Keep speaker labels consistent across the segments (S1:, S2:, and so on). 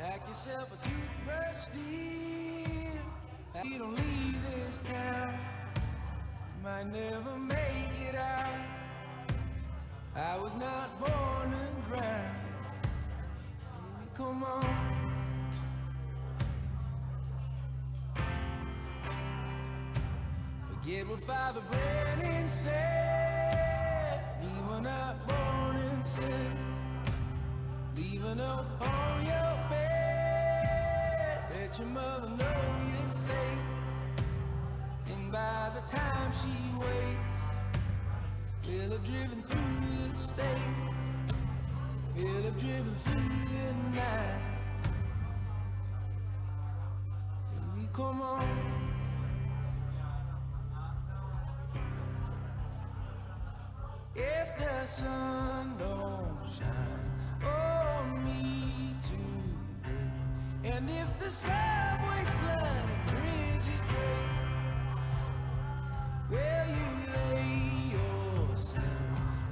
S1: Pack yourself a toothbrush, dear. You don't leave this town. You might never make it out. I was not born to drown. Baby, come on. Forget what Father Brennan said. We were not born in sin. Leaving up on your bed. Let your mother know you're safe. And by the time she wakes, we'll have driven through the state. We'll have driven through the night. Baby, come on. If the sun don't shine on me today, and if the subway's flooded, bridges break, will you lay yourself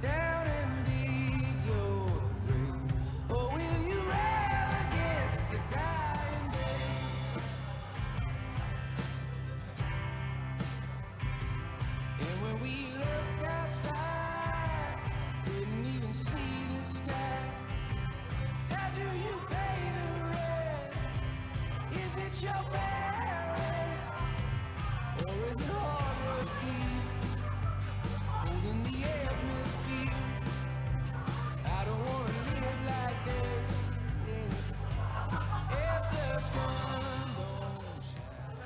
S1: down and dig your grave, or will you rail against the dying day? And when we looked outside, couldn't even see the sky. How do you pay the rent? Is it your parents? Or is it hard work here? Holding the atmosphere. I don't wanna live like that. Yeah. If the sun don't shine.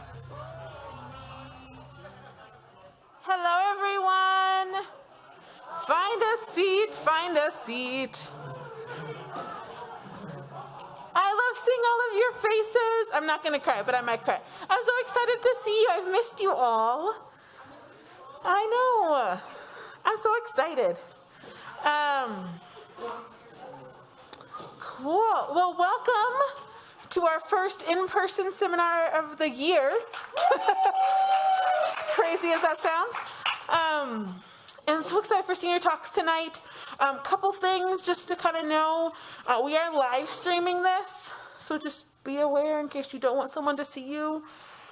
S2: Hello, everyone. Find a seat, find a seat. I love seeing all of your faces. I'm not going to cry, but I might cry. I'm so excited to see you. I've missed you all. I know. I'm so excited. Cool. Well, welcome to our first in-person seminar of the year. As crazy as that sounds. And I'm so excited for senior talks tonight. Couple things just to kind of know. We are live streaming this, so just be aware in case you don't want someone to see you.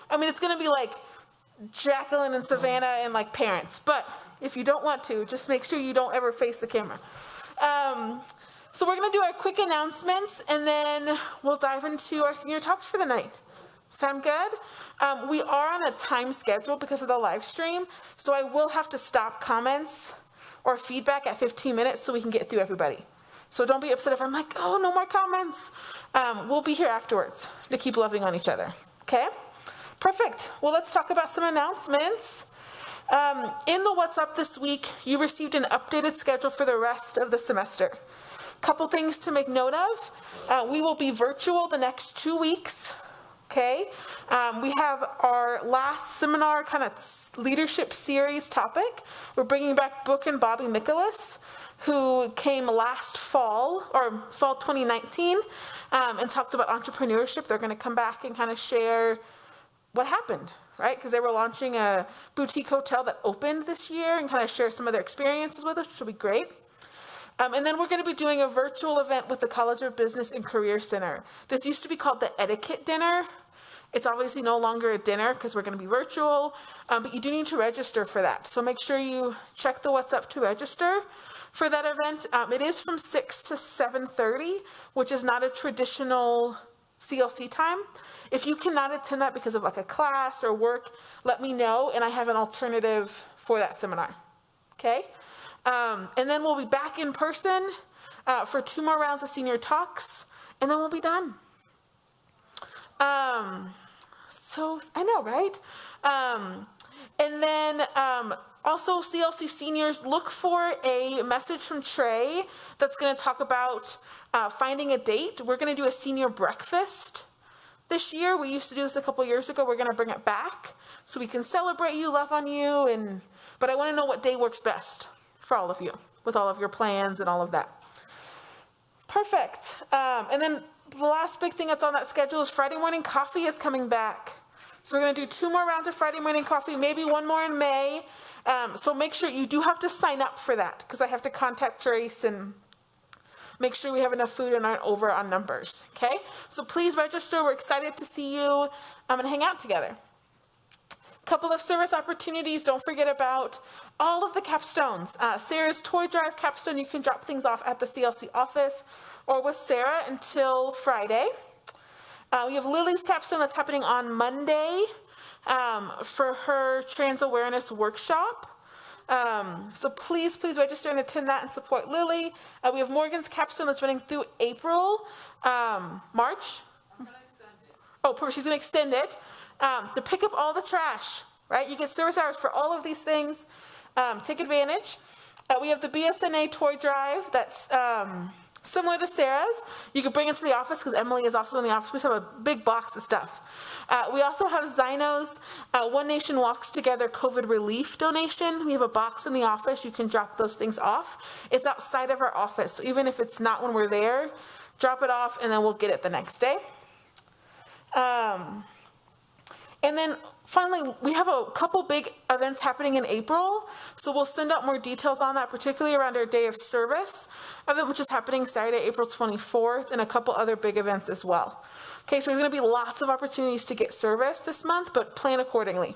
S2: I mean, it's going to be like Jacqueline and Savannah and like parents, but if you don't want to, just make sure you don't ever face the camera. So we're going to do our quick announcements, and then we'll dive into our senior talks for the night. Sound good? We are on a time schedule because of the live stream, so I will have to stop comments or feedback at 15 minutes so we can get through everybody. So don't be upset if I'm like, oh, no more comments. We'll be here afterwards to keep loving on each other, okay? Perfect. Well, let's talk about some announcements. In the What's Up this week, you received an updated schedule for the rest of the semester. Couple things to make note of. We will be virtual the next 2 weeks. Okay, we have our last seminar kind of leadership series topic. We're bringing back Brooke and Bobby Nicholas, who came last fall, or fall 2019, and talked about entrepreneurship. They're going to come back and kind of share what happened, right? Because they were launching a boutique hotel that opened this year and kind of share some of their experiences with us, which will be great. And then we're going to be doing a virtual event with the College of Business and Career Center. This used to be called the Etiquette Dinner. It's obviously no longer a dinner because we're going to be virtual, but you do need to register for that. So make sure you check the What's Up to register for that event. It is from 6 to 7:30, which is not a traditional CLC time. If you cannot attend that because of like a class or work, let me know, and I have an alternative for that seminar. Okay? And then we'll be back in person for 2 more rounds of senior talks, and then we'll be done. So I know, right? And then also CLC seniors, look for a message from Trey that's going to talk about finding a date. We're going to do a senior breakfast this year. We used to do this a couple years ago. We're going to bring it back so we can celebrate you, love on you, but I want to know what day works best for all of you, with all of your plans and all of that. Perfect. And then the last big thing that's on that schedule is Friday morning coffee is coming back. So we're going to do 2 more rounds of Friday morning coffee, maybe 1 more in May. So make sure you do have to sign up for that because I have to contact Trace and make sure we have enough food and aren't over on numbers, okay? So please register. We're excited to see you and hang out together. Couple of service opportunities. Don't forget about all of the capstones. Sarah's toy drive capstone, you can drop things off at the CLC office or with Sarah until Friday. We have Lily's capstone that's happening on Monday for her trans awareness workshop. So please register and attend that and support Lily. We have Morgan's capstone that's running through April, March. I'm gonna extend it. Oh, perfect. She's gonna extend it to pick up all the trash, right? You get service hours for all of these things. Take advantage. We have the BSNA toy drive that's similar to Sarah's. You can bring it to the office because Emily is also in the office. We just have a big box of stuff. We also have Zino's One Nation Walks Together COVID relief donation. We have a box in the office. You can drop those things off. It's outside of our office. So even if it's not when we're there, drop it off and then we'll get it the next day. And then finally, we have a couple big events happening in April, so we'll send out more details on that, particularly around our Day of Service event, which is happening Saturday, April 24th, and a couple other big events as well. Okay, so there's going to be lots of opportunities to get service this month, but plan accordingly,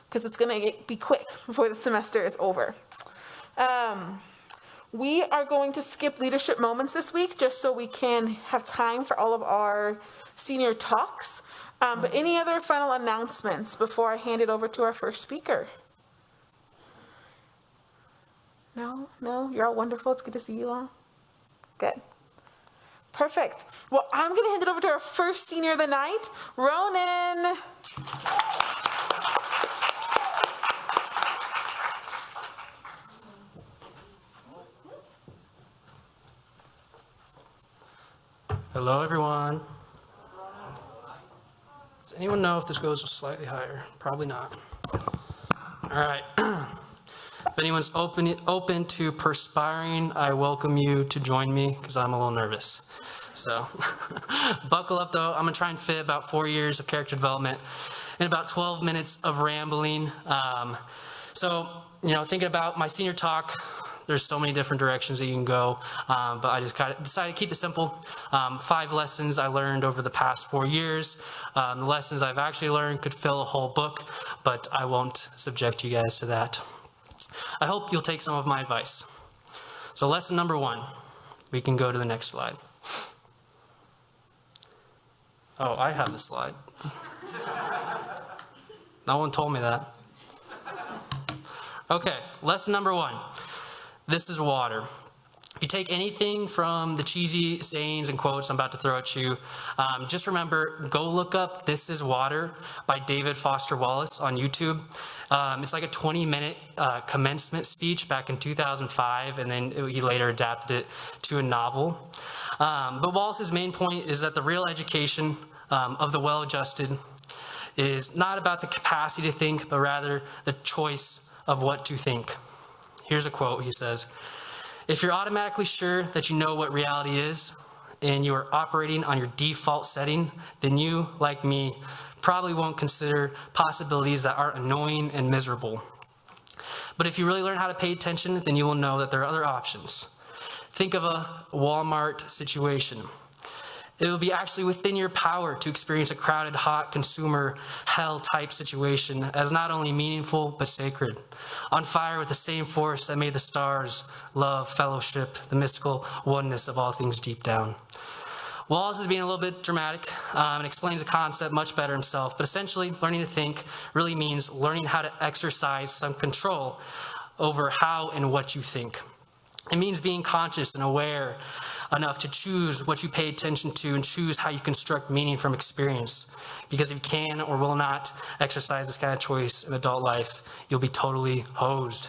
S2: because it's going to be quick before the semester is over. We are going to skip leadership moments this week, just so we can have time for all of our senior talks. But any other final announcements before I hand it over to our first speaker? No, you're all wonderful. It's good to see you all. Good. Perfect. Well, I'm going to hand it over to our first senior of the night, Ronan.
S3: Hello, everyone. Does anyone know if this goes slightly higher? Probably not. All right. If anyone's open to perspiring, I welcome you to join me because I'm a little nervous. So buckle up, though. I'm going to try and fit about 4 years of character development in about 12 minutes of rambling. Thinking about my senior talk, there's so many different directions that you can go, but I just kind of decided to keep it simple. 5 lessons I learned over the past 4 years. The lessons I've actually learned could fill a whole book, but I won't subject you guys to that. I hope you'll take some of my advice. So lesson number 1, we can go to the next slide. Oh, I have the slide. No one told me that. Okay, lesson number 1. This is water. If you take anything from the cheesy sayings and quotes I'm about to throw at you, just remember, go look up This Is Water by David Foster Wallace on YouTube. It's like a 20-minute commencement speech back in 2005, and then he later adapted it to a novel. But Wallace's main point is that the real education of the well-adjusted is not about the capacity to think, but rather the choice of what to think. Here's a quote. He says, "If you're automatically sure that you know what reality is, and you are operating on your default setting, then you, like me, probably won't consider possibilities that aren't annoying and miserable. But if you really learn how to pay attention, then you will know that there are other options. Think of a Walmart situation. It will be actually within your power to experience a crowded, hot, consumer hell type situation as not only meaningful, but sacred. On fire with the same force that made the stars, love, fellowship, the mystical oneness of all things deep down." Wallace is being a little bit dramatic and explains the concept much better himself, but essentially learning to think really means learning how to exercise some control over how and what you think. It means being conscious and aware enough to choose what you pay attention to and choose how you construct meaning from experience. Because if you can or will not exercise this kind of choice in adult life, you'll be totally hosed.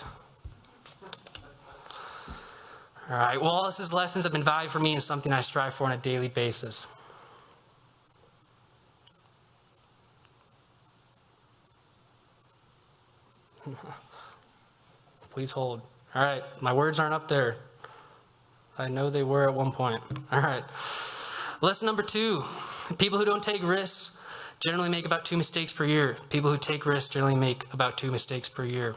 S3: All right, Wallace's lessons have been valued for me and something I strive for on a daily basis. Please hold. All right, my words aren't up there. I know they were at one point. All right. Lesson number 2. People who don't take risks generally make about 2 mistakes per year. People who take risks generally make about 2 mistakes per year.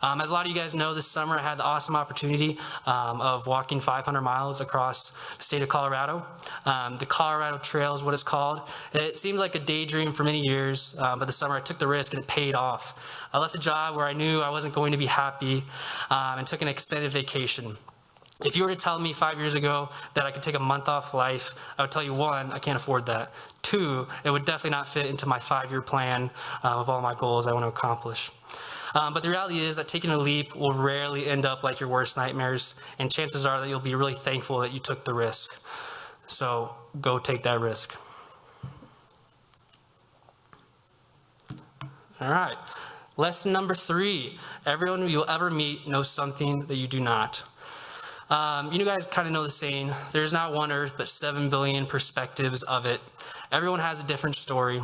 S3: As a lot of you guys know, this summer I had the awesome opportunity of walking 500 miles across the state of Colorado. The Colorado Trail is what it's called. It seemed like a daydream for many years, but this summer I took the risk and it paid off. I left a job where I knew I wasn't going to be happy and took an extended vacation. If you were to tell me 5 years ago that I could take a month off life, I would tell you, one, I can't afford that. Two, it would definitely not fit into my 5-year plan of all my goals I want to accomplish. But the reality is that taking a leap will rarely end up like your worst nightmares, and chances are that you'll be really thankful that you took the risk. So go take that risk. All right, lesson number 3. Everyone you'll ever meet knows something that you do not. You guys kind of know the saying, there's not one earth, but 7 billion perspectives of it. Everyone has a different story,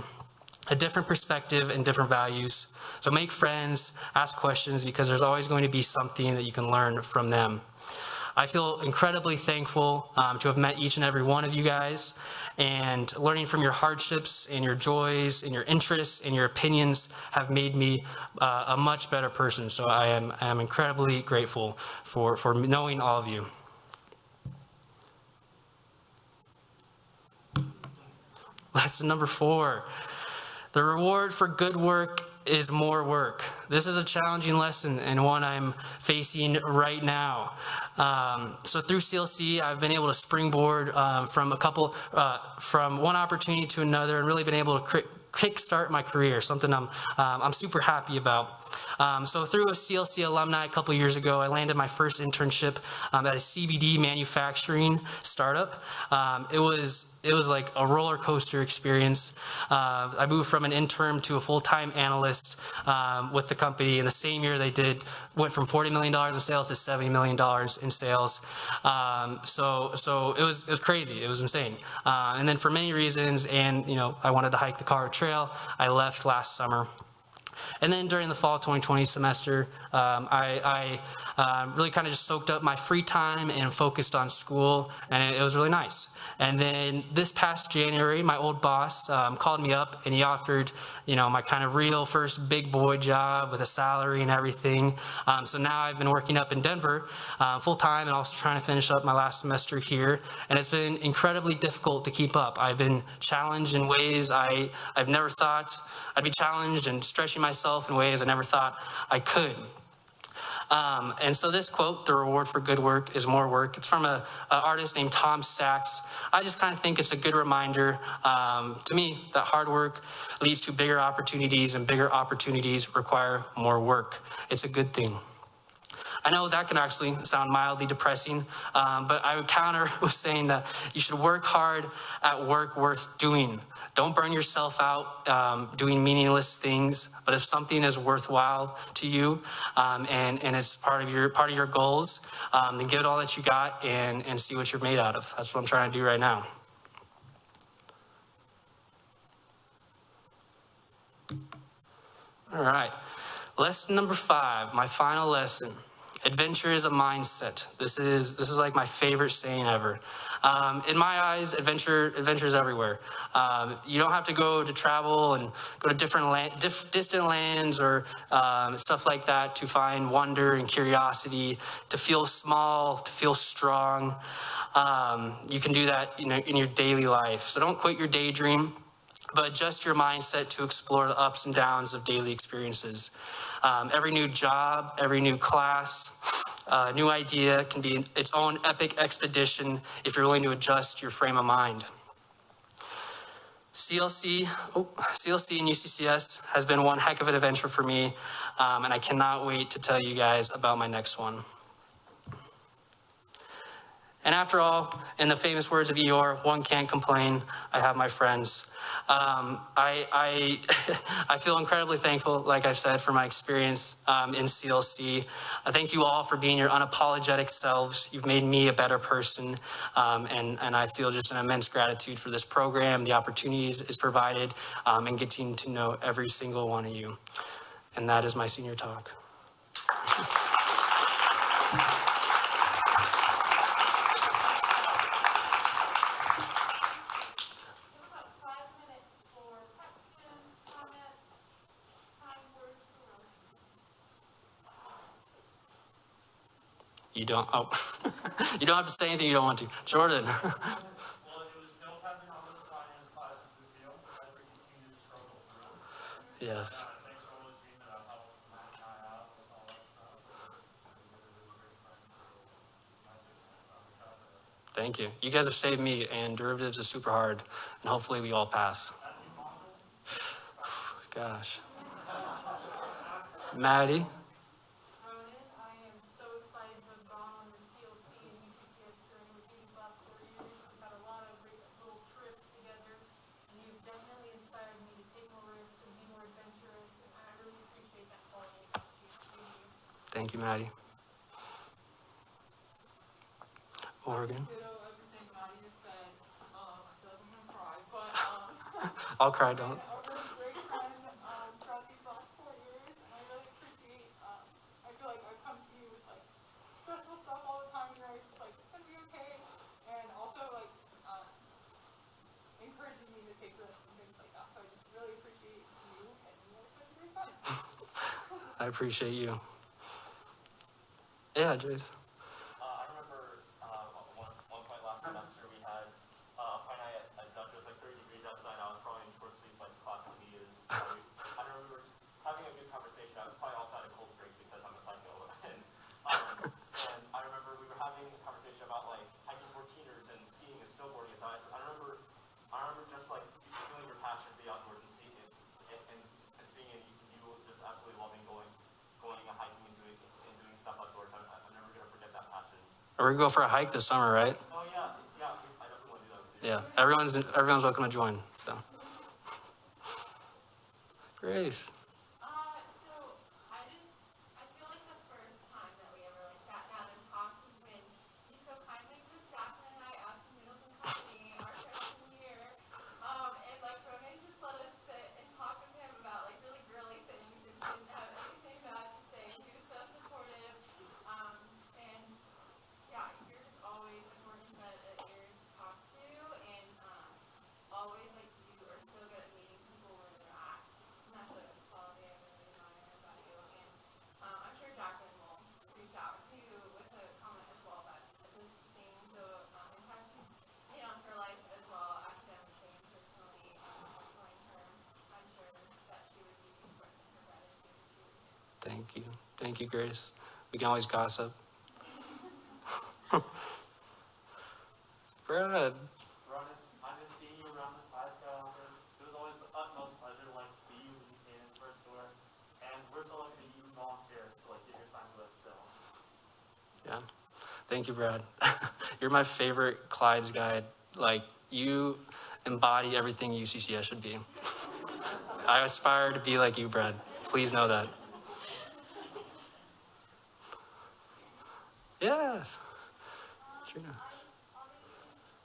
S3: a different perspective, and different values. So make friends, ask questions, because there's always going to be something that you can learn from them. I feel incredibly thankful to have met each and every one of you guys, and learning from your hardships and your joys and your interests and your opinions have made me a much better person. So I am incredibly grateful for knowing all of you. Lesson number 4, the reward for good work is more work. This is a challenging lesson and one I'm facing right now. So through CLC, I've been able to springboard from one opportunity to another, and really been able to kickstart my career, something I'm super happy about. So through a CLC alumni a couple years ago, I landed my first internship at a CBD manufacturing startup. It was like a roller coaster experience. I moved from an intern to a full-time analyst with the company in the same year went from $40 million in sales to $70 million in sales. So it was crazy. It was insane. And then for many reasons, and I wanted to hike the Colorado Trail, I left last summer. And then during the fall 2020 semester, I really kind of just soaked up my free time and focused on school, and it was really nice. And then this past January, my old boss called me up, and he offered, my kind of real first big boy job with a salary and everything. So now I've been working up in Denver full time, and also trying to finish up my last semester here. And it's been incredibly difficult to keep up. I've been challenged in ways I've never thought I'd be challenged, and stretching myself in ways I never thought I could. And so this quote, the reward for good work is more work, it's from an artist named Tom Sachs. I just kind of think it's a good reminder to me that hard work leads to bigger opportunities, and bigger opportunities require more work. It's a good thing. I know that can actually sound mildly depressing, but I would counter with saying that you should work hard at work worth doing. Don't burn yourself out doing meaningless things, but if something is worthwhile to you and it's part of your goals, then give it all that you got and see what you're made out of. That's what I'm trying to do right now. All right, lesson number 5, my final lesson. Adventure is a mindset. This is like my favorite saying ever. In my eyes, adventure is everywhere. You don't have to go to travel and go to distant lands or stuff like that to find wonder and curiosity, to feel small, to feel strong. You can do that in your daily life. So don't quit your daydream, but adjust your mindset to explore the ups and downs of daily experiences. Every new job, every new class, new idea can be its own epic expedition if you're willing to adjust your frame of mind. CLC and UCCS has been one heck of an adventure for me, and I cannot wait to tell you guys about my next one. And after all, in the famous words of Eeyore, one can't complain. I have my friends. I feel incredibly thankful, like I've said, for my experience in CLC. I thank you all for being your unapologetic selves. You've made me a better person, and I feel just an immense gratitude for this program, the opportunities it's provided, and getting to know every single one of you. And that is my senior talk. You don't, oh, you don't have to say anything you don't want to. Jordan.
S4: Well, it was dope having all those finance classes with you as we continue to struggle through.
S3: Yes.
S4: Thanks for all the dreams that I've helped Matt and I out with all that stuff.
S3: Thank you. You guys have saved me, and derivatives is super hard, and hopefully we all pass. Gosh. Maddie.
S5: Ronan, I am so excited to have gone on the CLC and UCCS journey with you these last 4 years. We've had a lot of great little trips together, and you've definitely inspired me to take more risks and be more adventurous, and I really appreciate that quality about you. Thank you.
S3: Thank you, Maddie. Oregon.
S5: Ditto everything Maddie has said. I feel like I'm gonna cry, but
S3: I'll cry, don't.
S5: a really great friend throughout these last 4 years, and I really appreciate. I feel like I've come to you with like stressful stuff all the time, and you're always just like, it's gonna be okay, and also like encouraging me to take risks and things like that. So I just really appreciate you, and you're such a great friend.
S3: I appreciate you. Yeah, Jace.
S6: I remember one point last semester we had a fine night at Dutch. It was like 30 degrees outside. I was probably in short sleeves like classically is. I remember having a good conversation. I probably also had a cold drink because I'm a psycho. And I remember we were having a conversation about like hiking 14ers and skiing and snowboarding. So I remember just like feeling your passion for the outdoors and seeing it and seeing it. You just absolutely loving going hiking and doing stuff outdoors. I'm never gonna forget that passion.
S3: We're gonna go for a hike this summer, right?
S6: Oh yeah, I definitely want to do that with you.
S3: Yeah, everyone's welcome to join. So, Grace.
S7: So I feel like the first time that we ever like sat down and talked was when you so kindly took Jacqueline and I out to Noodles and Company our freshman year. And like Ronan just let us sit and talk with him about like really girly things and didn't have anything bad to say. He was so supportive. And yeah, you're just always, like Morgan said, an ear to talk to, and always like you are so good at meeting people where they're at. And that's a quality I really admire about you. And I'm sure Jacqueline will reach out to you with a comment as well that this seemed to impact on her life as well, academically and personally. Join her, I'm sure that she would be expressing her gratitude to you.
S3: Thank you, Grace. We can always gossip. Brad.
S4: Ronan, I've been seeing you around the Clyde Sky office. It was always the utmost pleasure to like see you when you came in for a tour. And we're so lucky that you volunteered to like give your time to us still.
S3: Yeah. Thank you, Brad. You're my favorite Clyde's guide. Like, you embody everything UCCS should be. I aspire to be like you, Brad. Please know that. Yes. Trina.
S7: I obviously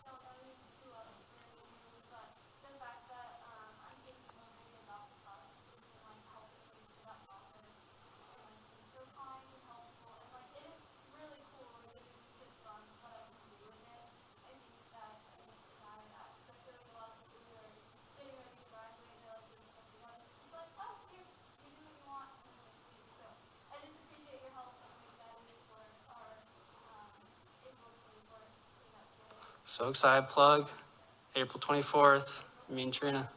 S7: don't know you too well very new, but the fact that I'm taking over the adopted product is like helping me through that process, and like being so kind and helpful, and like it is really cool to give tips on what I can do with it. I think that makes it matter that, because I feel like a lot of people who are getting ready to graduate, they're like doing something else. It's like, oh, here, you do what you want, and then leave. So I just appreciate your help, and I'm excited for our April 24th cleanup day.
S3: So excited. Plug. April 24th. Me and Trina.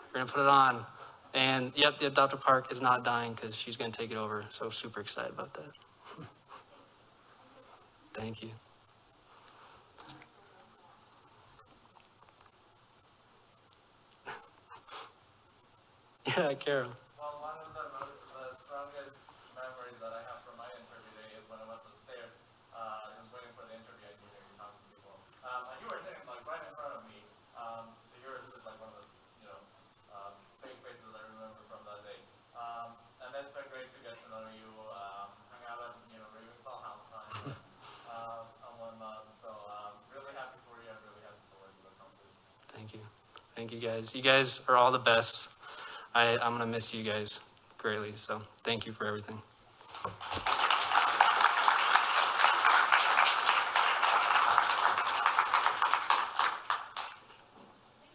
S3: We're going to put it on. And yep, the adopted park is not dying because she's going to take it over. So super excited about that. Thank you. Yeah, Carol.
S8: Well, one of the strongest memories that I have from my interview day is when I was upstairs, I was waiting for the interview, I knew you talking to people. And you were sitting like right in front of me, so yours is like one of the, big faces that I remember from that day. And it's been great to get to know you, hang out at, Ravenclaw house time, and whatnot. So, really happy for you, and really happy for what you've accomplished.
S3: Thank you. Thank you, guys. You guys are all the best. I'm going to miss you guys greatly. So thank you for everything.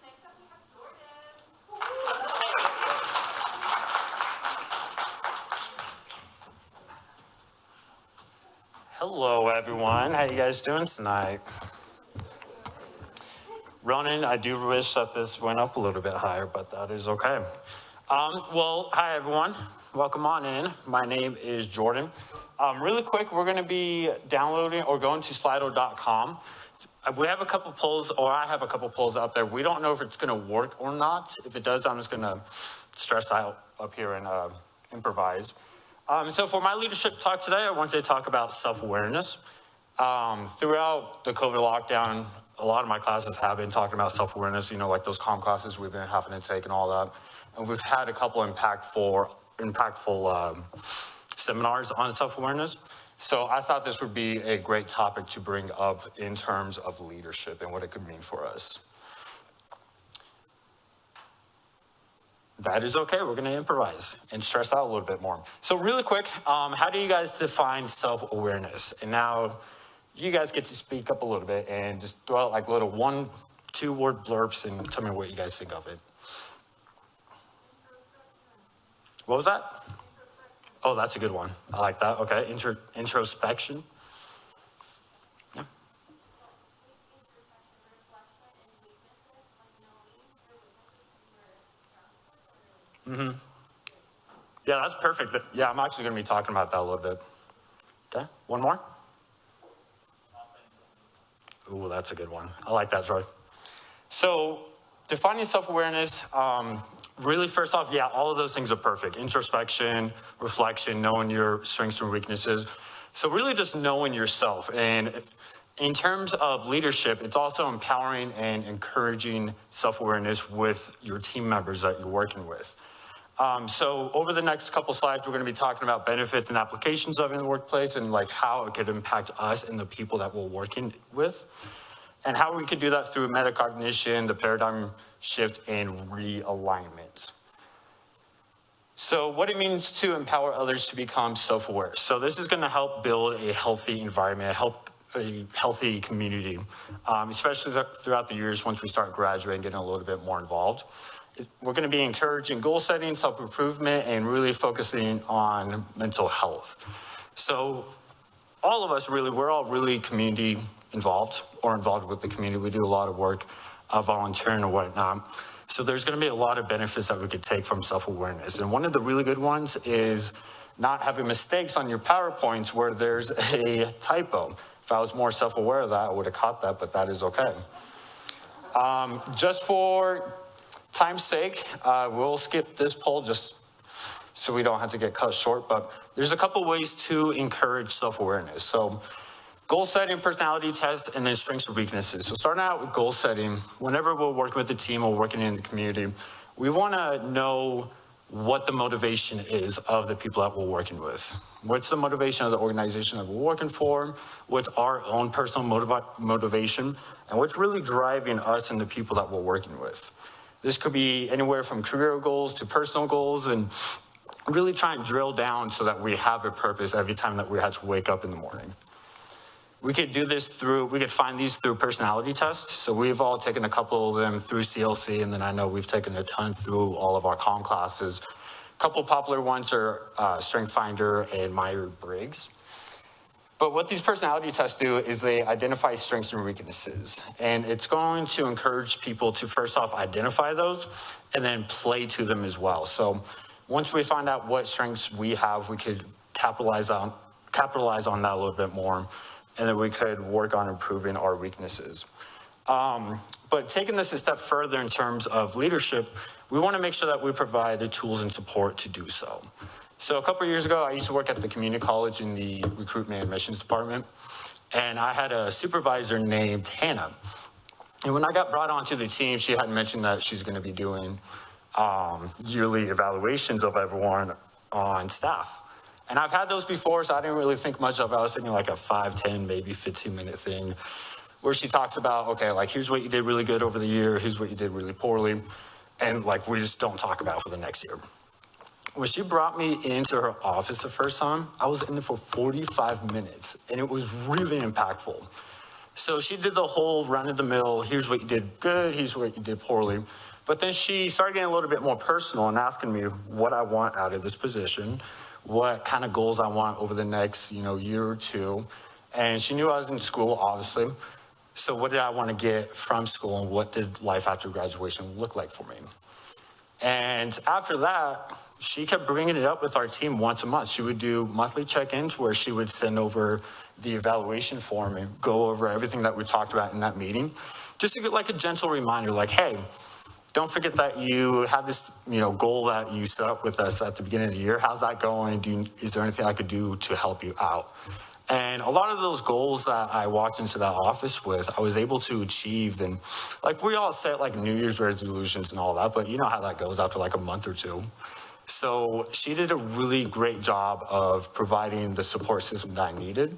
S7: Next up, we have Jordan.
S9: Hello, everyone. How you guys doing tonight? Ronan, I do wish that this went up a little bit higher, but that is okay. Well, hi, everyone. Welcome on in. My name is Jordan. Really quick, we're going to be downloading or going to Slido.com. We have a couple polls, or I have a couple polls out there. We don't know if it's going to work or not. If it does, I'm just going to stress out up here and improvise. So for my leadership talk today, I want to talk about self-awareness. Throughout the COVID lockdown, a lot of my classes have been talking about self-awareness, you know, like those comm classes we've been having to take and all that. And we've had a couple impactful seminars on self-awareness. So I thought this would be a great topic to bring up in terms of leadership and what it could mean for us. That is okay. We're going to improvise and stress out a little bit more. So really quick, how do you guys define self-awareness? And now you guys get to speak up a little bit and just throw out like little 1-2 word blurbs and tell me what you guys think of it. What was that? Oh, that's a good one. I like that. Okay, introspection. Yeah. Mm-hmm. Yeah, that's perfect. Yeah, I'm actually going to be talking about that a little bit. Okay, one more. Ooh, that's a good one. I like that, Troy. So, defining self-awareness, really first off, yeah, all of those things are perfect. Introspection, reflection, knowing your strengths and weaknesses. So really just knowing yourself. And in terms of leadership, it's also empowering and encouraging self-awareness with your team members that you're working with. So over the next couple slides, we're going to be talking about benefits and applications of it in the workplace and like how it could impact us and the people that we're working with, and how we could do that through metacognition, the paradigm shift, and realignment. So what it means to empower others to become self-aware. So this is going to help build a healthy environment, a healthy community, especially throughout the years once we start graduating, getting a little bit more involved. We're going to be encouraging goal setting, self-improvement, and really focusing on mental health. So all of us really, we're all really community involved or involved with the community. We do a lot of work, volunteering and whatnot. So there's going to be a lot of benefits that we could take from self-awareness. And one of the really good ones is not having mistakes on your PowerPoints where there's a typo. If I was more self-aware of that, I would have caught that, but that is okay. Just for time's sake, we'll skip this poll just so we don't have to get cut short, but there's a couple ways to encourage self-awareness. So goal setting, personality test, and then strengths and weaknesses. So starting out with goal setting, whenever we're working with the team or working in the community, we want to know what the motivation is of the people that we're working with. What's the motivation of the organization that we're working for? What's our own personal motivation? And what's really driving us and the people that we're working with? This could be anywhere from career goals to personal goals, and really try and drill down so that we have a purpose every time that we have to wake up in the morning. We could do this we could find these through personality tests. So we've all taken a couple of them through CLC, and then I know we've taken a ton through all of our comm classes. A couple popular ones are Strength Finder and Myers-Briggs. But what these personality tests do is they identify strengths and weaknesses. And it's going to encourage people to first off identify those and then play to them as well. So once we find out what strengths we have, we could capitalize on that a little bit more. And then we could work on improving our weaknesses. But taking this a step further in terms of leadership, we want to make sure that we provide the tools and support to do so. So a couple of years ago, I used to work at the community college in the recruitment and admissions department. And I had a supervisor named Hannah. And when I got brought onto the team, she had mentioned that she's going to be doing yearly evaluations of everyone on staff. And I've had those before, so I didn't really think much of it. I was thinking like a 5, 10, maybe 15-minute thing where she talks about, okay, like here's what you did really good over the year, here's what you did really poorly, and like we just don't talk about for the next year. When she brought me into her office the first time, I was in there for 45 minutes, and it was really impactful. So she did the whole run-of-the-mill, here's what you did good, here's what you did poorly. But then she started getting a little bit more personal and asking me what I want out of this position, what kind of goals I want over the next, year or two. And she knew I was in school, obviously. So what did I want to get from school, and what did life after graduation look like for me? And after that, she kept bringing it up with our team once a month. She would do monthly check-ins where she would send over the evaluation form and go over everything that we talked about in that meeting, just to get like a gentle reminder, like, hey, don't forget that you have this, goal that you set up with us at the beginning of the year. How's that going? Is there anything I could do to help you out? And a lot of those goals that I walked into that office with, I was able to achieve. And like, we all set like New Year's resolutions and all that, but you know how that goes after like a month or two. So she did a really great job of providing the support system that I needed.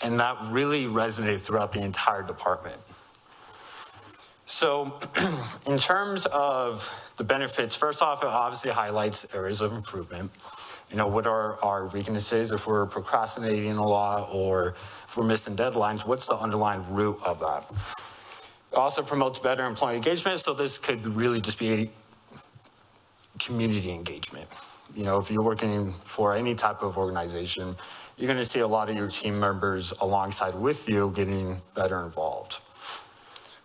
S9: And that really resonated throughout the entire department. So in terms of the benefits, first off, it obviously highlights areas of improvement. What are our weaknesses? If we're procrastinating a lot or if we're missing deadlines, what's the underlying root of that? It also promotes better employee engagement. So this could really just be community engagement. If you're working for any type of organization, you're going to see a lot of your team members alongside with you getting better involved.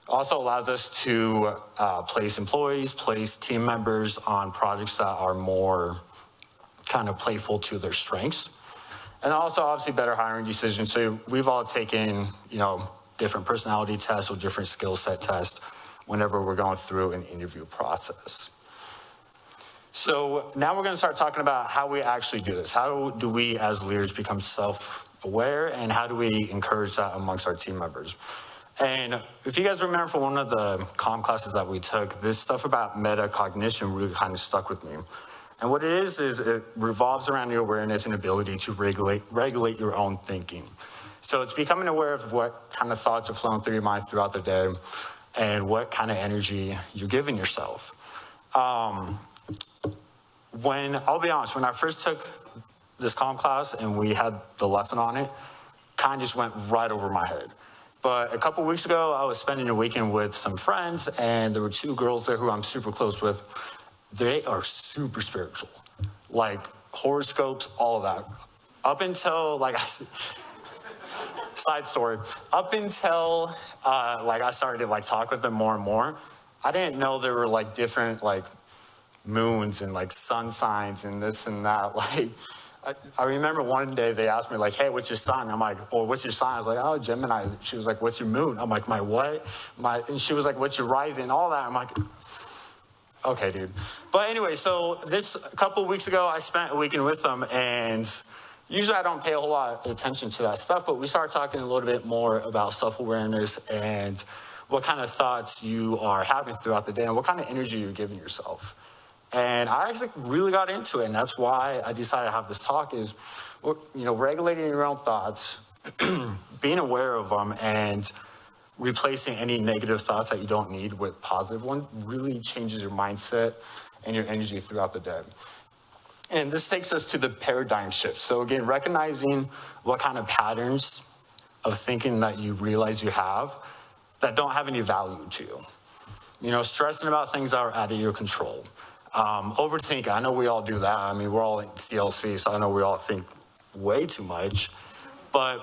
S9: Also allows us to place team members on projects that are more kind of playful to their strengths. And also obviously better hiring decisions. So we've all taken, different personality tests or different skill set tests whenever we're going through an interview process. So now we're going to start talking about how we actually do this. How do we as leaders become self-aware, and how do we encourage that amongst our team members? And if you guys remember from one of the comm classes that we took, this stuff about metacognition really kind of stuck with me. And what it is it revolves around your awareness and ability to regulate your own thinking. So it's becoming aware of what kind of thoughts are flowing through your mind throughout the day and what kind of energy you're giving yourself. I'll be honest, when I first took this comm class and we had the lesson on it, kind of just went right over my head. But a couple weeks ago, I was spending a weekend with some friends, and there were two girls there who I'm super close with. They are super spiritual, like horoscopes, all of that. Up until, side story, I started to talk with them more and more, I didn't know there were different moons and sun signs and this and that. I remember one day they asked me hey, what's your sign? I'm like, well, what's your sign? I was like, oh, Gemini. She was like, what's your moon? I'm like, my what? And she was like, what's your rising? All that. I'm like, okay, dude. But anyway, so a couple of weeks ago, I spent a weekend with them, and usually I don't pay a whole lot of attention to that stuff, but we started talking a little bit more about self-awareness and what kind of thoughts you are having throughout the day and what kind of energy you're giving yourself. And I actually really got into it, and that's why I decided to have this talk is, regulating your own thoughts, being aware of them, and replacing any negative thoughts that you don't need with positive ones really changes your mindset and your energy throughout the day. And this takes us to the paradigm shift. So again, recognizing what kind of patterns of thinking that you realize you have that don't have any value to you. Stressing about things that are out of your control. Overthinking, I know we all do that. I mean, we're all in CLC, so I know we all think way too much. But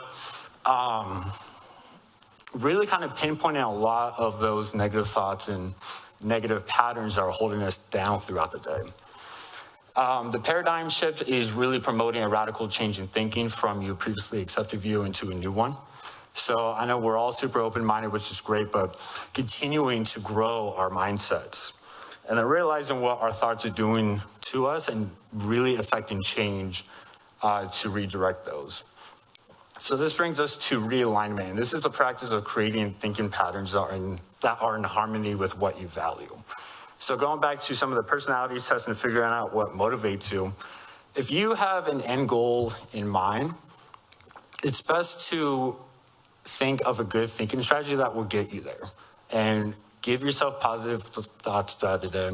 S9: really kind of pinpointing a lot of those negative thoughts and negative patterns that are holding us down throughout the day. The paradigm shift is really promoting a radical change in thinking from your previously accepted view into a new one. So I know we're all super open-minded, which is great, but continuing to grow our mindsets. And then realizing what our thoughts are doing to us and really affecting change to redirect those. So this brings us to realignment. And this is the practice of creating thinking patterns that are in harmony with what you value. So going back to some of the personality tests and figuring out what motivates you, if you have an end goal in mind, it's best to think of a good thinking strategy that will get you there. And give yourself positive thoughts throughout the day.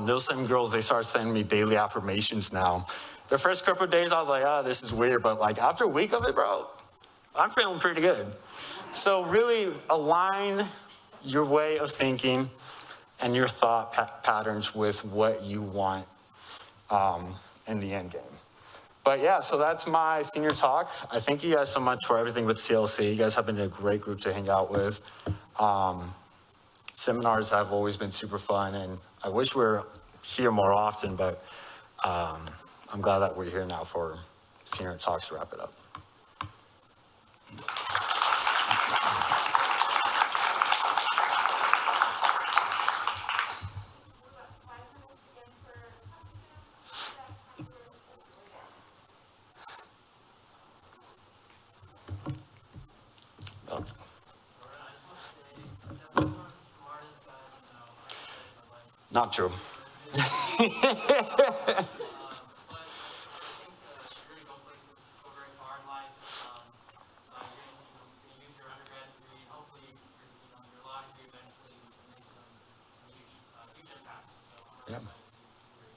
S9: Those same girls, they start sending me daily affirmations now. The first couple of days, I was like, this is weird. But after a week of it, bro, I'm feeling pretty good. So really align your way of thinking and your thought patterns with what you want in the end game. But yeah, so that's my senior talk. I thank you guys so much for everything with CLC. You guys have been a great group to hang out with. Seminars have always been super fun, and I wish we were here more often, but I'm glad that we're here now for senior talks to wrap it up. Not true.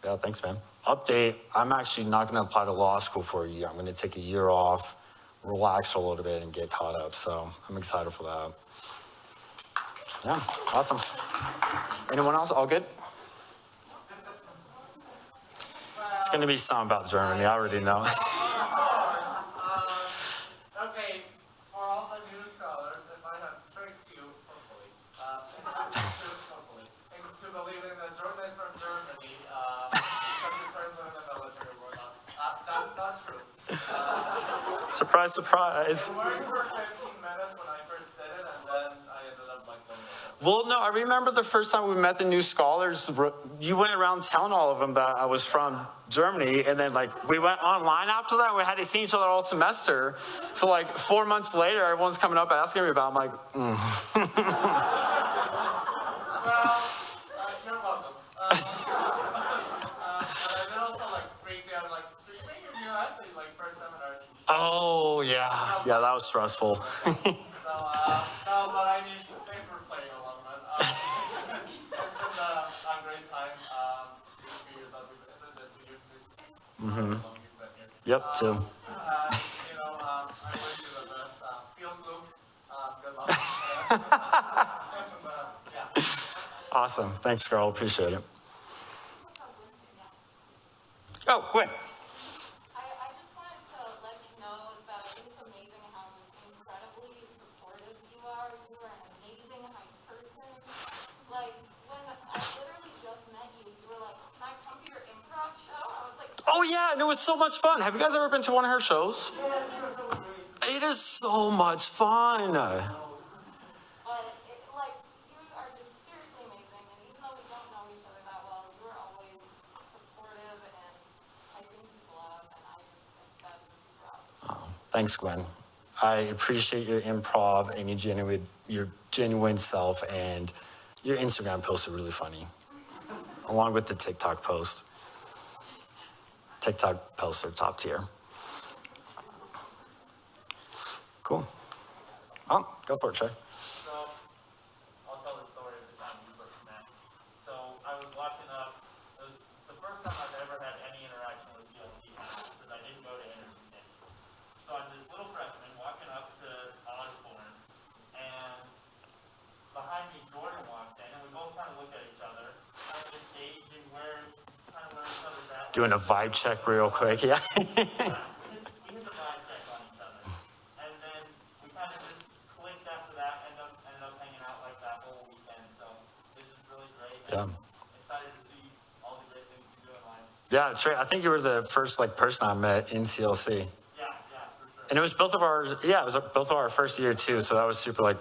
S9: Yeah, thanks, man. Update, I'm actually not going to apply to law school for a year. I'm going to take a year off, relax for a little bit, and get caught up. So I'm excited for that. Yeah, awesome. Anyone else? All good? It's going to be something about Germany. I already know.
S8: Okay, for all the new scholars, if I have tricked you, hopefully, into believing that Jordan is from Germany, because his friends are in the military or whatnot, that's not true.
S9: Surprise, surprise.
S8: It worked for 15 minutes when I first did it, and then I ended up like doing it.
S9: Well, no, I remember the first time we met the new scholars, you went around telling all of them that I was from Germany, and then like we went online after that, and we had to see each other all semester. So like 4 months later, everyone's coming up asking me about it. I'm like,
S8: Well, you're welcome. But I did also like freak out, like, did you make your new essay like first seminar?
S9: oh yeah, that was stressful.
S8: So, no, but I mean, thanks for playing along with it. It's been a great time. These 2 years that we've, is it the 2 years? How long you've been here?
S9: Yep, too.
S8: You know, I wish you the best. Feel good. Good luck. Yeah.
S9: Awesome. Thanks, girl. Appreciate it. Oh, Gwen.
S5: I just wanted to let you know that it's amazing how just incredibly supportive you are. You are an amazing person. Like, when I literally just met you, you were like, can I come to your improv show? I was like,
S9: Oh yeah, and it was so much fun. Have you guys ever been to one of her shows? It is so much fun.
S5: but like, you are just seriously amazing. And even though we don't know each other that well, you are always supportive, and I think people love, and I just think that's super awesome.
S9: Thanks, Gwen. I appreciate your improv and your genuine self, and your Instagram posts are really funny, along with the TikTok post. TikTok posts are top tier. Cool. Oh, go for it, Trey.
S4: So, I'll tell the story of the time we first met. So, I was walking up, it was the first time I've ever had any interaction with CLC because I didn't go to interview day. So, I'm this little freshman walking up to auditorium, and behind me, Jordan walks in, and we both kind of look at each other, kind of engaging where each other's at.
S9: Doing a vibe check real quick, yeah.
S4: We hit the vibe check on each other. And then we kind of just clicked after that, ended up hanging out like that whole weekend. So it was just really great.
S9: Yeah.
S4: Excited to see all the great things you do in life.
S9: Yeah, Trey, I think you were the first person I met in CLC.
S4: Yeah, for sure.
S9: And it was both of ours, it was both of our first year too, so that was super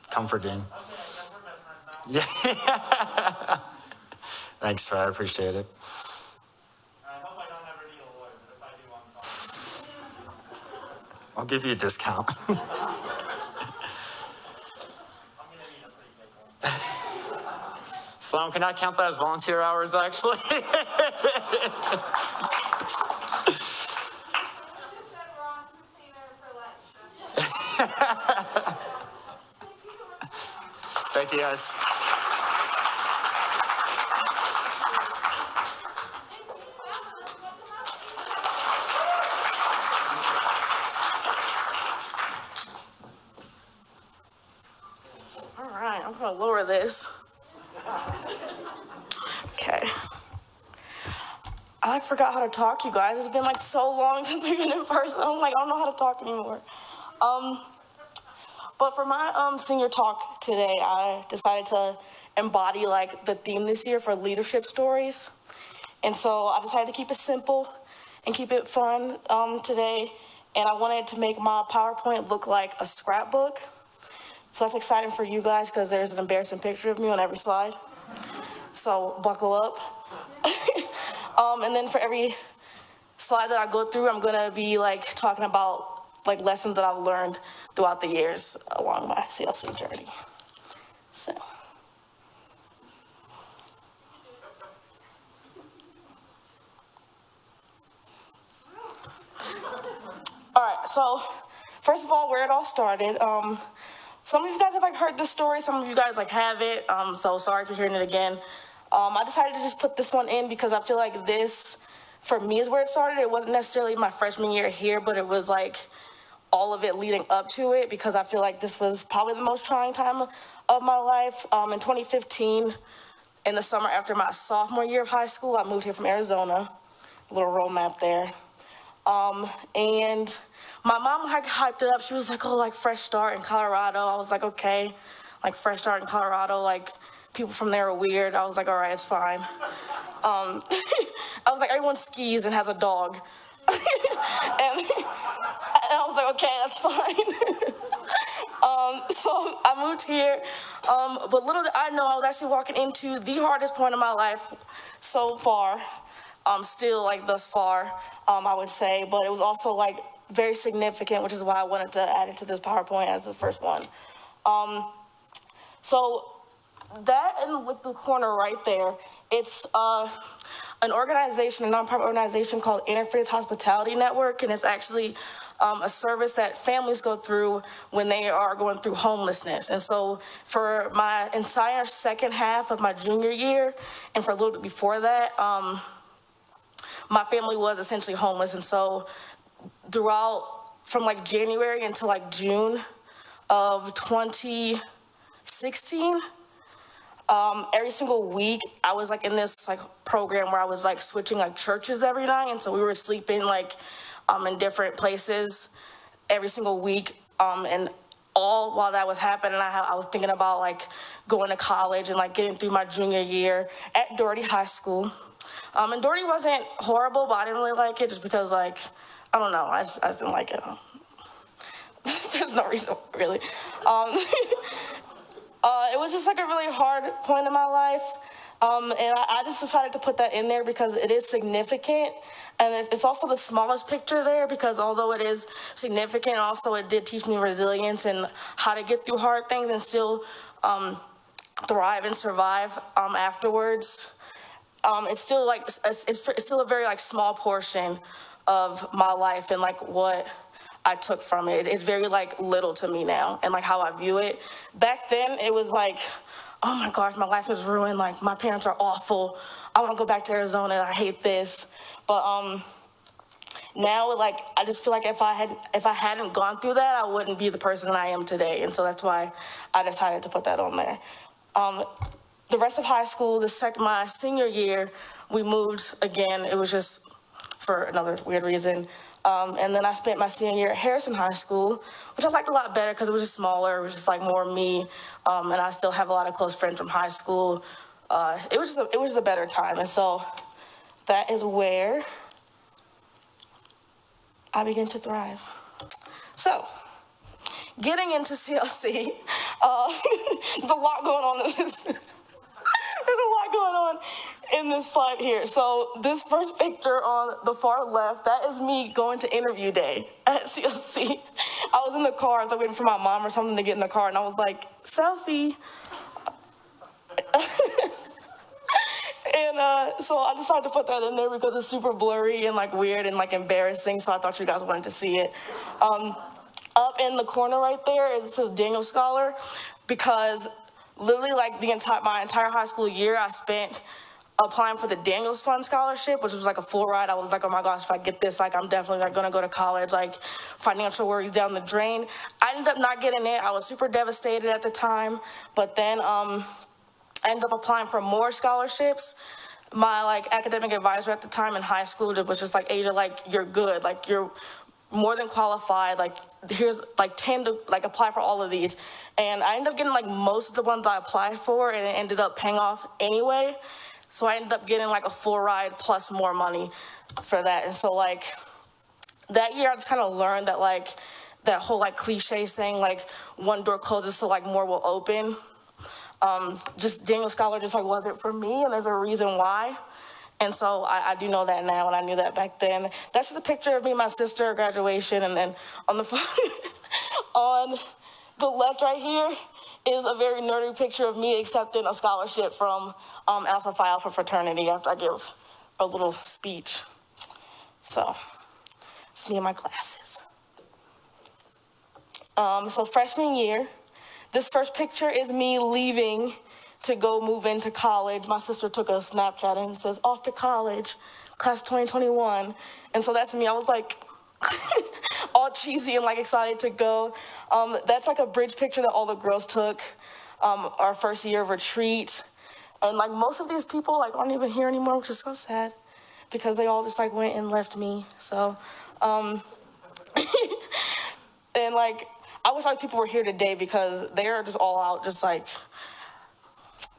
S9: comforting.
S4: Okay, I guess we're best friends now.
S9: Yeah. Thanks, Trey, I appreciate it.
S4: I hope I don't ever need a lawyer, but if I do, I'm calling.
S9: I'll give you a discount.
S4: I'm gonna need a pretty big one.
S9: Sloan, can I count that as volunteer hours, actually?
S5: You just said we're on retainer for life.
S9: Thank you, guys.
S2: All right, I'm gonna lower this. Okay. I
S10: like forgot how to talk, you guys. It's been like so long since we've been in person. I'm like, I don't know how to talk anymore. But for my senior talk today, I decided to embody like the theme this year for leadership stories. And so I decided to keep it simple and keep it fun today. And I wanted to make my PowerPoint look like a scrapbook. So that's exciting for you guys because there's an embarrassing picture of me on every slide. So buckle up. And then for every slide that I go through, I'm gonna be like talking about like lessons that I've learned throughout the years along my CLC journey. So. All right, so first of all, where it all started. Some of you guys have like heard this story, some of you guys like have it, so sorry for hearing it again. I decided to just put this one in because I feel like this, for me, is where it started. It wasn't necessarily my freshman year here, but it was like all of it leading up to it because I feel like this was probably the most trying time of my life. In 2015, in the summer after my sophomore year of high school, I moved here from Arizona, a little road map there. And my mom like hyped it up. She was like, oh, like fresh start in Colorado. I was like, okay, like fresh start in Colorado, like people from there are weird. I was like, all right, it's fine. I was like, everyone skis and has a dog. and I was like, okay, that's fine. So I moved here, but little did I know I was actually walking into the hardest point of my life so far, still like thus far, I would say, but it was also like very significant, which is why I wanted to add it to this PowerPoint as the first one. So that in the corner right there, it's an organization, a nonprofit organization called Interfaith Hospitality Network, and it's actually a service that families go through when they are going through homelessness. And so for my entire second half of my junior year, and for a little bit before that, my family was essentially homeless. And so throughout, from like January until like June of 2016, every single week I was like in this like program where I was like switching like churches every night, and so we were sleeping like in different places every single week, and all while that was happening, I was thinking about like going to college and like getting through my junior year at Doherty High School. And Doherty wasn't horrible, but I didn't really like it just because like, I don't know, I just didn't like it. There's no reason really. It was just like a really hard point in my life. And I just decided to put that in there because it is significant. And it's also the smallest picture there because although it is significant, also it did teach me resilience and how to get through hard things and still thrive and survive afterwards. It's still like, it's still a very like small portion of my life and like what I took from it. It's very like little to me now and like how I view it. Back then it was like, oh my gosh, my life is ruined. Like my parents are awful. I want to go back to Arizona. I hate this. But now like I just feel like if I hadn't gone through that, I wouldn't be the person that I am today. And so that's why I decided to put that on there. The rest of high school, my senior year, we moved again. It was just for another weird reason. And then I spent my senior year at Harrison High School, which I liked a lot better because it was just smaller. It was just like more me. And I still have a lot of close friends from high school. It was just a better time. And so that is where I began to thrive. So getting into CLC, there's a lot going on in this. There's a lot going on in this slide here. So this first picture on the far left, that is me going to interview day at CLC. I was in the car, I was like waiting for my mom or something to get in the car, and I was like, selfie. And so I decided to put that in there because it's super blurry and like weird and like embarrassing, so I thought you guys wanted to see it. Up in the corner right there, it says Daniel Scholar, because literally like my entire high school year, I spent applying for the Daniels Fund Scholarship, which was like a full ride. I was like, oh my gosh, if I get this, like I'm definitely like gonna go to college, like financial worries down the drain. I ended up not getting it. I was super devastated at the time, but then I ended up applying for more scholarships my like academic advisor at the time in high school was just like, Asia, like you're good, like you're more than qualified, like here's like 10 to like apply for all of these. And I ended up getting like most of the ones I applied for, and it ended up paying off anyway. So I ended up getting like a full ride plus more money for that. And so like that year I just kind of learned that like that whole like cliche saying like one door closes so like more will open. Just Daniel Scholar just like wasn't for me, and there's a reason why. And so I do know that now, and I knew that back then. That's just a picture of me and my sister at graduation, and then on the on the left right here is a very nerdy picture of me accepting a scholarship from Alpha Phi Alpha fraternity after I give a little speech. So it's me and my classes. So freshman year, this first picture is me leaving to go move into college. My sister took a Snapchat and it says, off to college, class 2021. And so that's me. I was like all cheesy and like excited to go. That's like a bridge picture that all the girls took our first year of retreat. And like most of these people like aren't even here anymore, which is so sad because they all just like went and left me. So, and like, I wish like people were here today because they're just all out just like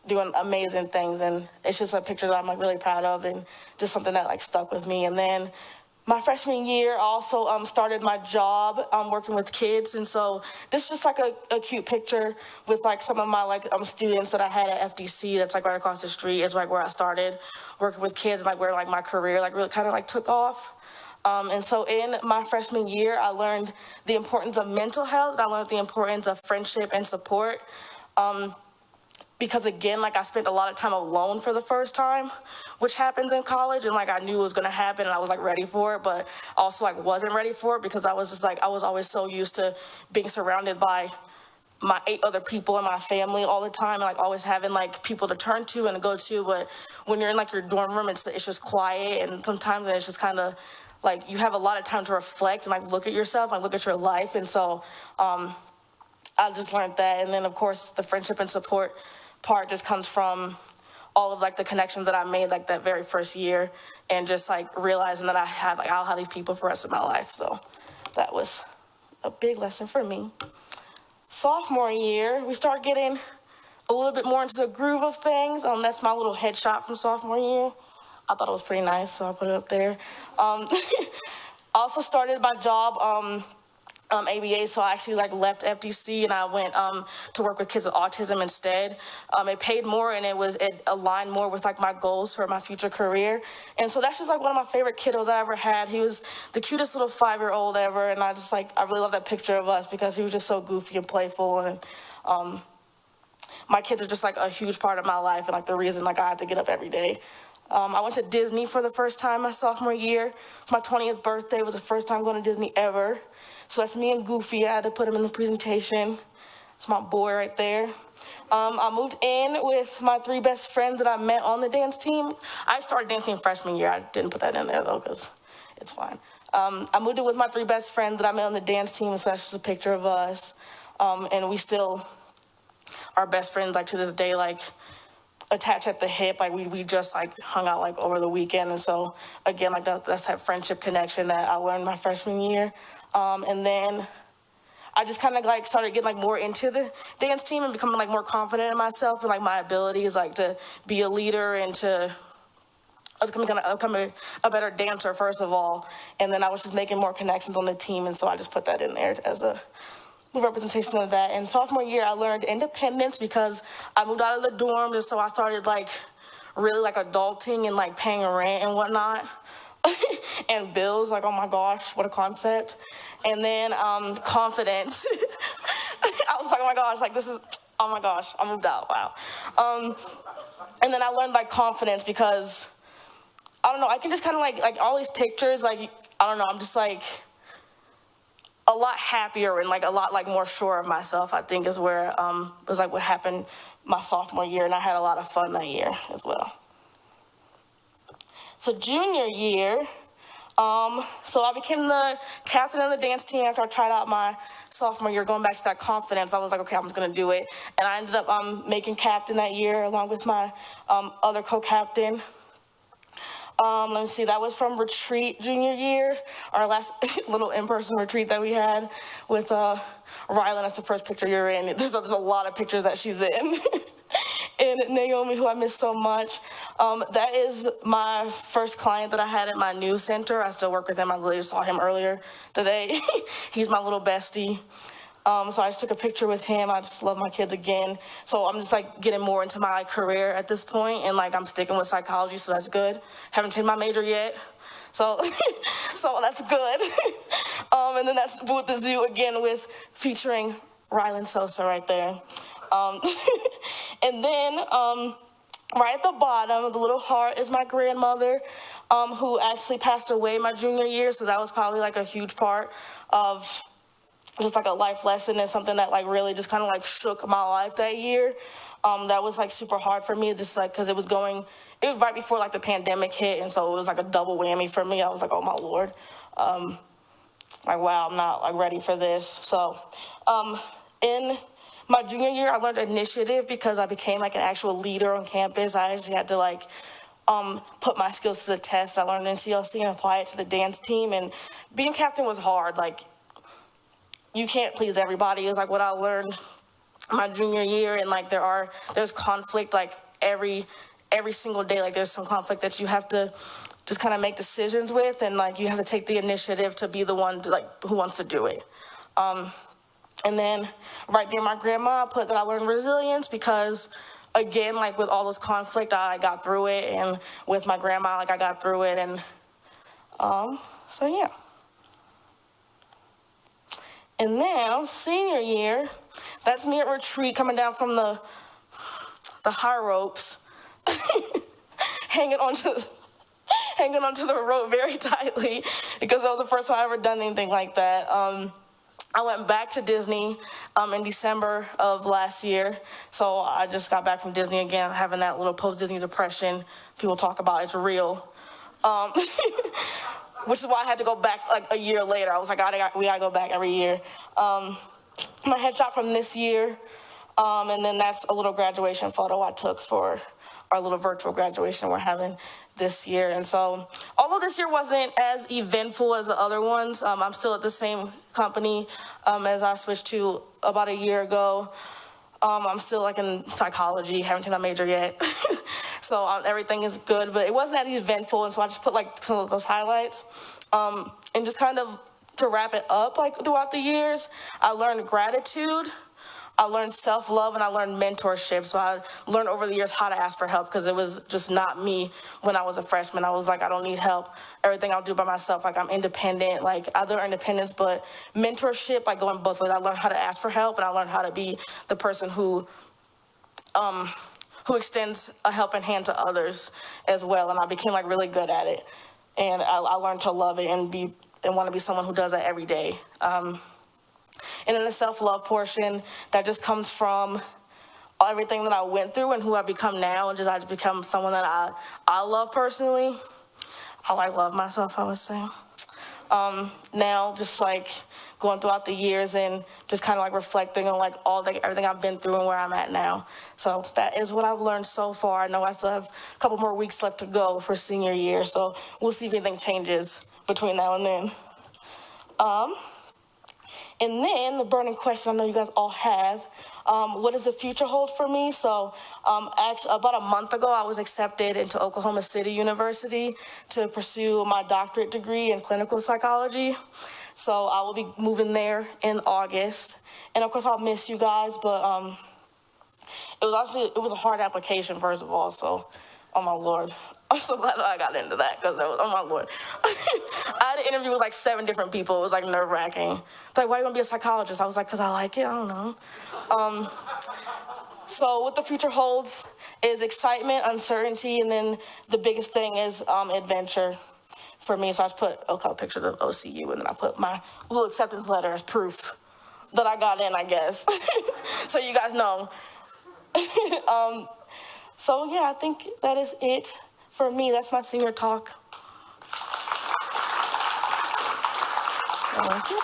S10: doing amazing things, and it's just a picture that I'm like really proud of and just something that like stuck with me. And then my freshman year, I also started my job working with kids, and so this is just like a cute picture with like some of my like students that I had at FDC. That's like right across the street is like where I started working with kids, and like where like my career like really kind of like took off. And so in my freshman year, I learned the importance of mental health. I learned the importance of friendship and support. Because again, like I spent a lot of time alone for the first time, which happens in college, and like I knew it was gonna happen and I was like ready for it, but also like wasn't ready for it because I was just like, I was always so used to being surrounded by my 8 other people in my family all the time, and like always having like people to turn to and to go to. But when you're in like your dorm room, it's just quiet, and sometimes it's just kind of like you have a lot of time to reflect and like look at yourself, like look at your life. And so I just learned that. And then of course the friendship and support part just comes from all of like the connections that I made like that very first year, and just like realizing that I'll have these people for the rest of my life. So that was a big lesson for me. Sophomore year, we start getting a little bit more into the groove of things. That's my little headshot from sophomore year. I thought it was pretty nice, so I put it up there. Also started my job ABA, so I actually like left FDC and I went to work with kids with autism instead. It paid more, and it aligned more with like my goals for my future career. And so that's just like one of my favorite kiddos I ever had. He was the cutest little 5-year-old ever, and I really love that picture of us because he was just so goofy and playful. And my kids are just like a huge part of my life, and like the reason like I had to get up every day. I went to Disney for the first time my sophomore year. My 20th birthday was the first time going to Disney ever. So that's me and Goofy. I had to put him in the presentation. It's my boy right there. I moved in with my 3 best friends that I met on the dance team. I started dancing freshman year. I didn't put that in there though because it's fine. I moved in with my 3 best friends that I met on the dance team, so that's just a picture of us. And we still are best friends like to this day, like attached at the hip. Like we just like hung out like over the weekend. And so again, like that's that friendship connection that I learned my freshman year. And then I just kind of like started getting like more into the dance team and becoming like more confident in myself and like my abilities, like to be a leader and I was becoming a better dancer first of all. And then I was just making more connections on the team. And so I just put that in there as a representation of that. And sophomore year, I learned independence because I moved out of the dorms. And so I started like really like adulting and like paying rent and whatnot. And bills, like, oh my gosh, what a concept. And then confidence. I was like, oh my gosh, like oh my gosh, I moved out, wow. And then I learned like confidence because, I don't know, I can just kind of like all these pictures, like, I don't know, I'm just like a lot happier and like a lot like more sure of myself, I think is where, was like what happened my sophomore year, and I had a lot of fun that year as well. So junior year, so I became the captain of the dance team after I tried out my sophomore year, going back to that confidence. I was like, okay, I'm just gonna do it. And I ended up making captain that year along with my other co-captain. Let me see, that was from retreat junior year, our last little in-person retreat that we had with Rylan. That's the first picture you're in. There's a lot of pictures that she's in. And Naomi, who I miss so much. That is my first client that I had at my new center. I still work with him. I literally saw him earlier today. He's my little bestie. So I just took a picture with him. I just love my kids again. So I'm just like getting more into my career at this point, and like I'm sticking with psychology, so that's good. Haven't changed my major yet, so so that's good. And then that's Booth the Zoo again with featuring Rylan Sosa right there. And then right at the bottom, the little heart is my grandmother, who actually passed away my junior year. So that was probably like a huge part of just like a life lesson and something that like really just kind of like shook my life that year. That was like super hard for me, just like because it was right before like the pandemic hit, and so it was like a double whammy for me. I was like, oh my Lord, like wow, I'm not like ready for this. So in my junior year, I learned initiative because I became like an actual leader on campus. I actually had to like put my skills to the test. I learned in CLC and apply it to the dance team, and being captain was hard. Like, you can't please everybody is like what I learned my junior year, and like there's conflict like every single day. Like there's some conflict that you have to just kind of make decisions with, and like you have to take the initiative to be the one to, like who wants to do it. And then right near my grandma, I put that I learned resilience because again, like with all this conflict, I got through it, and with my grandma, like I got through it, and so yeah. And now, senior year, that's me at retreat coming down from the high ropes, hanging onto the rope very tightly because that was the first time I ever done anything like that. I went back to Disney in December of last year, so I just got back from Disney again, having that little post-Disney depression people talk about. It's real. Which is why I had to go back like a year later. I was like, we gotta go back every year. My headshot from this year, and then that's a little graduation photo I took for our little virtual graduation we're having this year. And so, although this year wasn't as eventful as the other ones, I'm still at the same company as I switched to about a year ago. I'm still like in psychology, haven't taken my major yet. So everything is good, but it wasn't as eventful, and so I just put like some of those highlights. And just kind of to wrap it up, like throughout the years, I learned gratitude, I learned self-love, and I learned mentorship. So I learned over the years how to ask for help because it was just not me when I was a freshman. I was like, I don't need help. Everything I'll do by myself. Like I'm independent. Like I learned independence, but mentorship, like going both ways. I learned how to ask for help, and I learned how to be the person who extends a helping hand to others as well. And I became like really good at it. And I learned to love it and want to be someone who does that every day. And then the self-love portion, that just comes from everything that I went through and who I become now, and I just become someone that I love personally. I like love myself, I would say. Now, just like going throughout the years and just kind of like reflecting on like everything I've been through and where I'm at now. So that is what I've learned so far. I know I still have a couple more weeks left to go for senior year, so we'll see if anything changes between now and then. And then the burning question I know you guys all have, what does the future hold for me? So actually about a month ago, I was accepted into Oklahoma City University to pursue my doctorate degree in clinical psychology. So I will be moving there in August. And of course I'll miss you guys, but it was a hard application first of all, so oh my Lord. I'm so glad that I got into that because oh my Lord. I had an interview with like 7 different people. It was like nerve wracking. Like, why do you want to be a psychologist? I was like, because I like it, I don't know. So what the future holds is excitement, uncertainty, and then the biggest thing is adventure for me. So I just put a couple pictures of OCU, and then I put my little acceptance letter as proof that I got in, I guess. So you guys know. So yeah, I think that is it for me. That's my senior talk. Thank you.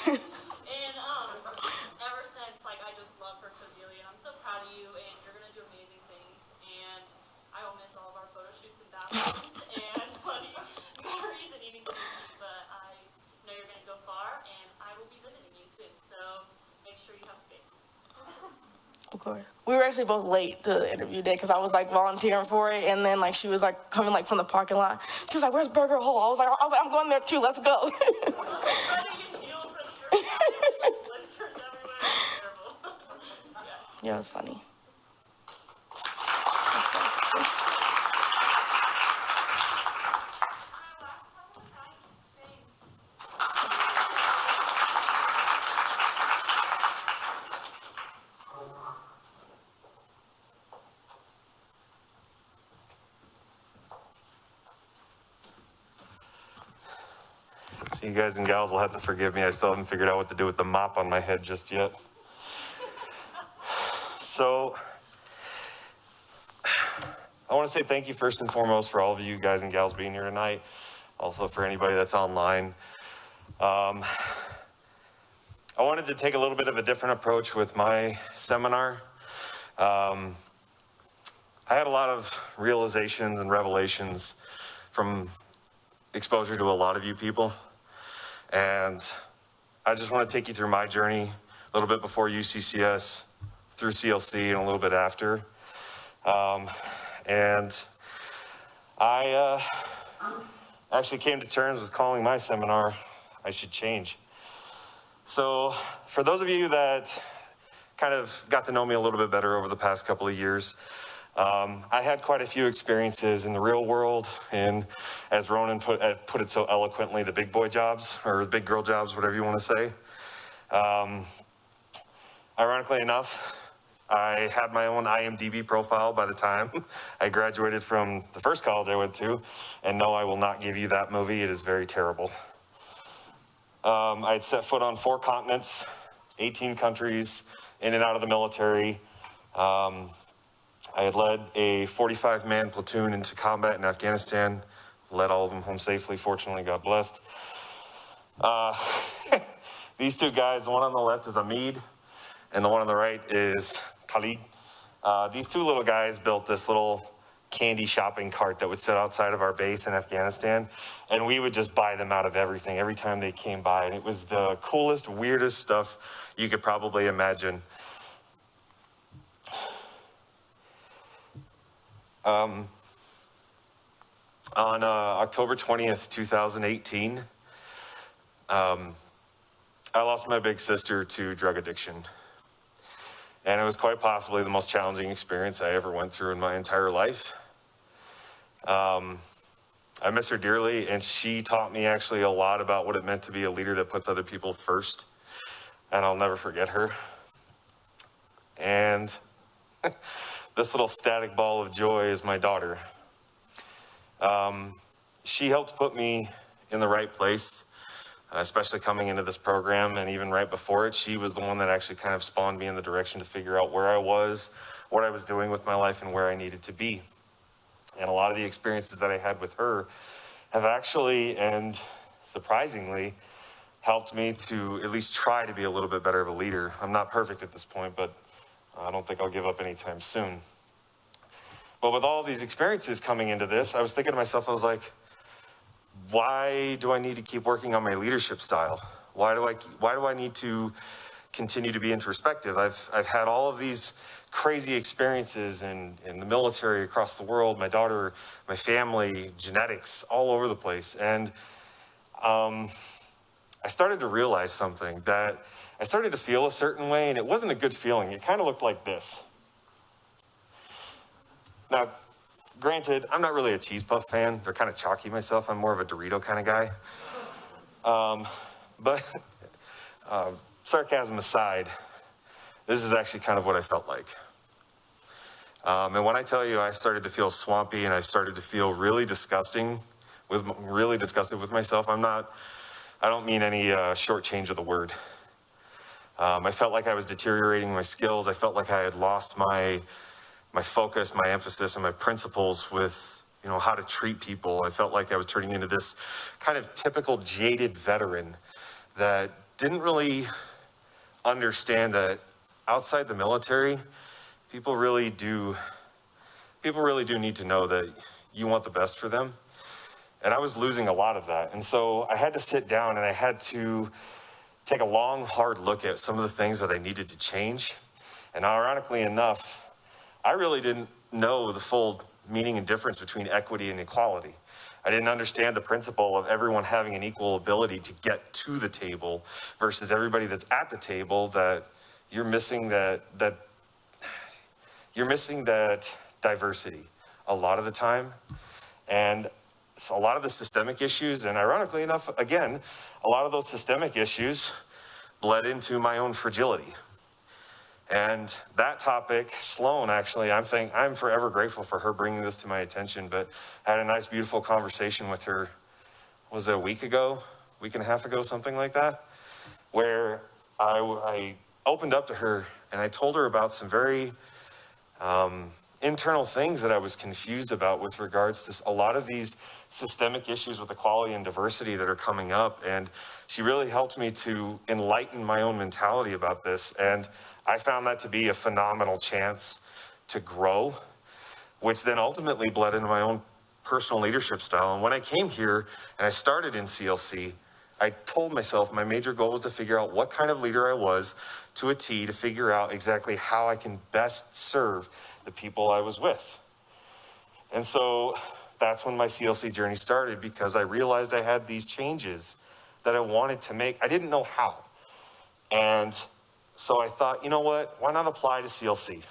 S7: And ever since, like, I just love her so dearly, and I'm so proud of you, and you're gonna do amazing things. And I will miss all of our photo shoots and bathrooms and funny memories and eating sushi. But I know you're gonna go far, and I will be visiting you soon. So make sure you have space.
S10: Of course. We were actually both late to the interview day because I was like volunteering for it, and then like she was like coming like from the parking lot. She was like, "Where's Burger Hole?" I was like, "I'm going there too. Let's go."
S7: I'm trying to get healed for the first time. Blisters everywhere. It's terrible.
S10: Yeah, it was funny.
S11: So you guys and gals will have to forgive me. I still haven't figured out what to do with the mop on my head just yet. So I want to say thank you first and foremost for all of you guys and gals being here tonight. Also for anybody that's online. I wanted to take a little bit of a different approach with my seminar. I had a lot of realizations and revelations from exposure to a lot of you people. And I just want to take you through my journey a little bit before UCCS, through CLC, and a little bit after. And I actually came to terms with calling my seminar, I Should Change. So for those of you that kind of got to know me a little bit better over the past couple of years, I had quite a few experiences in the real world, and as Ronan put it so eloquently, the big boy jobs, or the big girl jobs, whatever you want to say. Ironically enough, I had my own IMDb profile by the time I graduated from the first college I went to, and no, I will not give you that movie. It is very terrible. I had set foot on 4 continents, 18 countries, in and out of the military. I had led a 45-man platoon into combat in Afghanistan, led all of them home safely, fortunately, God blessed. These 2 guys, the one on the left is Hamid, and the one on the right is Khalid. These 2 little guys built this little candy shopping cart that would sit outside of our base in Afghanistan, and we would just buy them out of everything every time they came by, and it was the coolest, weirdest stuff you could probably imagine. On October 20th, 2018, I lost my big sister to drug addiction. And it was quite possibly the most challenging experience I ever went through in my entire life. I miss her dearly, and she taught me actually a lot about what it meant to be a leader that puts other people first. And I'll never forget her. And this little static ball of joy is my daughter. She helped put me in the right place, especially coming into this program, and even right before it. She was the one that actually kind of spawned me in the direction to figure out where I was, what I was doing with my life, and where I needed to be. And a lot of the experiences that I had with her have actually, and surprisingly, helped me to at least try to be a little bit better of a leader. I'm not perfect at this point, but I don't think I'll give up anytime soon. But with all these experiences coming into this, I was thinking to myself, I was like, why do I need to keep working on my leadership style? Why do I need to continue to be introspective? I've had all of these crazy experiences in the military across the world, my daughter, my family, genetics, all over the place. And I started to realize something, that I started to feel a certain way, and it wasn't a good feeling. It kind of looked like this. Now, granted, I'm not really a cheese puff fan. They're kind of chalky myself. I'm more of a Dorito kind of guy. But sarcasm aside, this is actually kind of what I felt like. And when I tell you I started to feel swampy and I started to feel really disgusted with myself, I don't mean any short change of the word. I felt like I was deteriorating my skills. I felt like I had lost my focus, my emphasis, and my principles with, how to treat people. I felt like I was turning into this kind of typical jaded veteran that didn't really understand that outside the military, people really do need to know that you want the best for them. And I was losing a lot of that. And so I had to sit down and I had to take a long, hard look at some of the things that I needed to change. And ironically enough, I really didn't know the full meaning and difference between equity and equality. I didn't understand the principle of everyone having an equal ability to get to the table versus everybody that's at the table, that you're missing that diversity a lot of the time. And so a lot of the systemic issues, and ironically enough, again, a lot of those systemic issues bled into my own fragility. And that topic, Sloan, actually, I'm forever grateful for her bringing this to my attention, but I had a nice, beautiful conversation with her, was it a week and a half ago, something like that, where I opened up to her and I told her about some very internal things that I was confused about with regards to a lot of these systemic issues with equality and diversity that are coming up. And she really helped me to enlighten my own mentality about this. And I found that to be a phenomenal chance to grow, which then ultimately bled into my own personal leadership style. And when I came here and I started in CLC, I told myself my major goal was to figure out what kind of leader I was to a T, to figure out exactly how I can best serve the people I was with. And so that's when my CLC journey started, because I realized I had these changes that I wanted to make. I didn't know how. And so I thought, you know what, why not apply to CLC?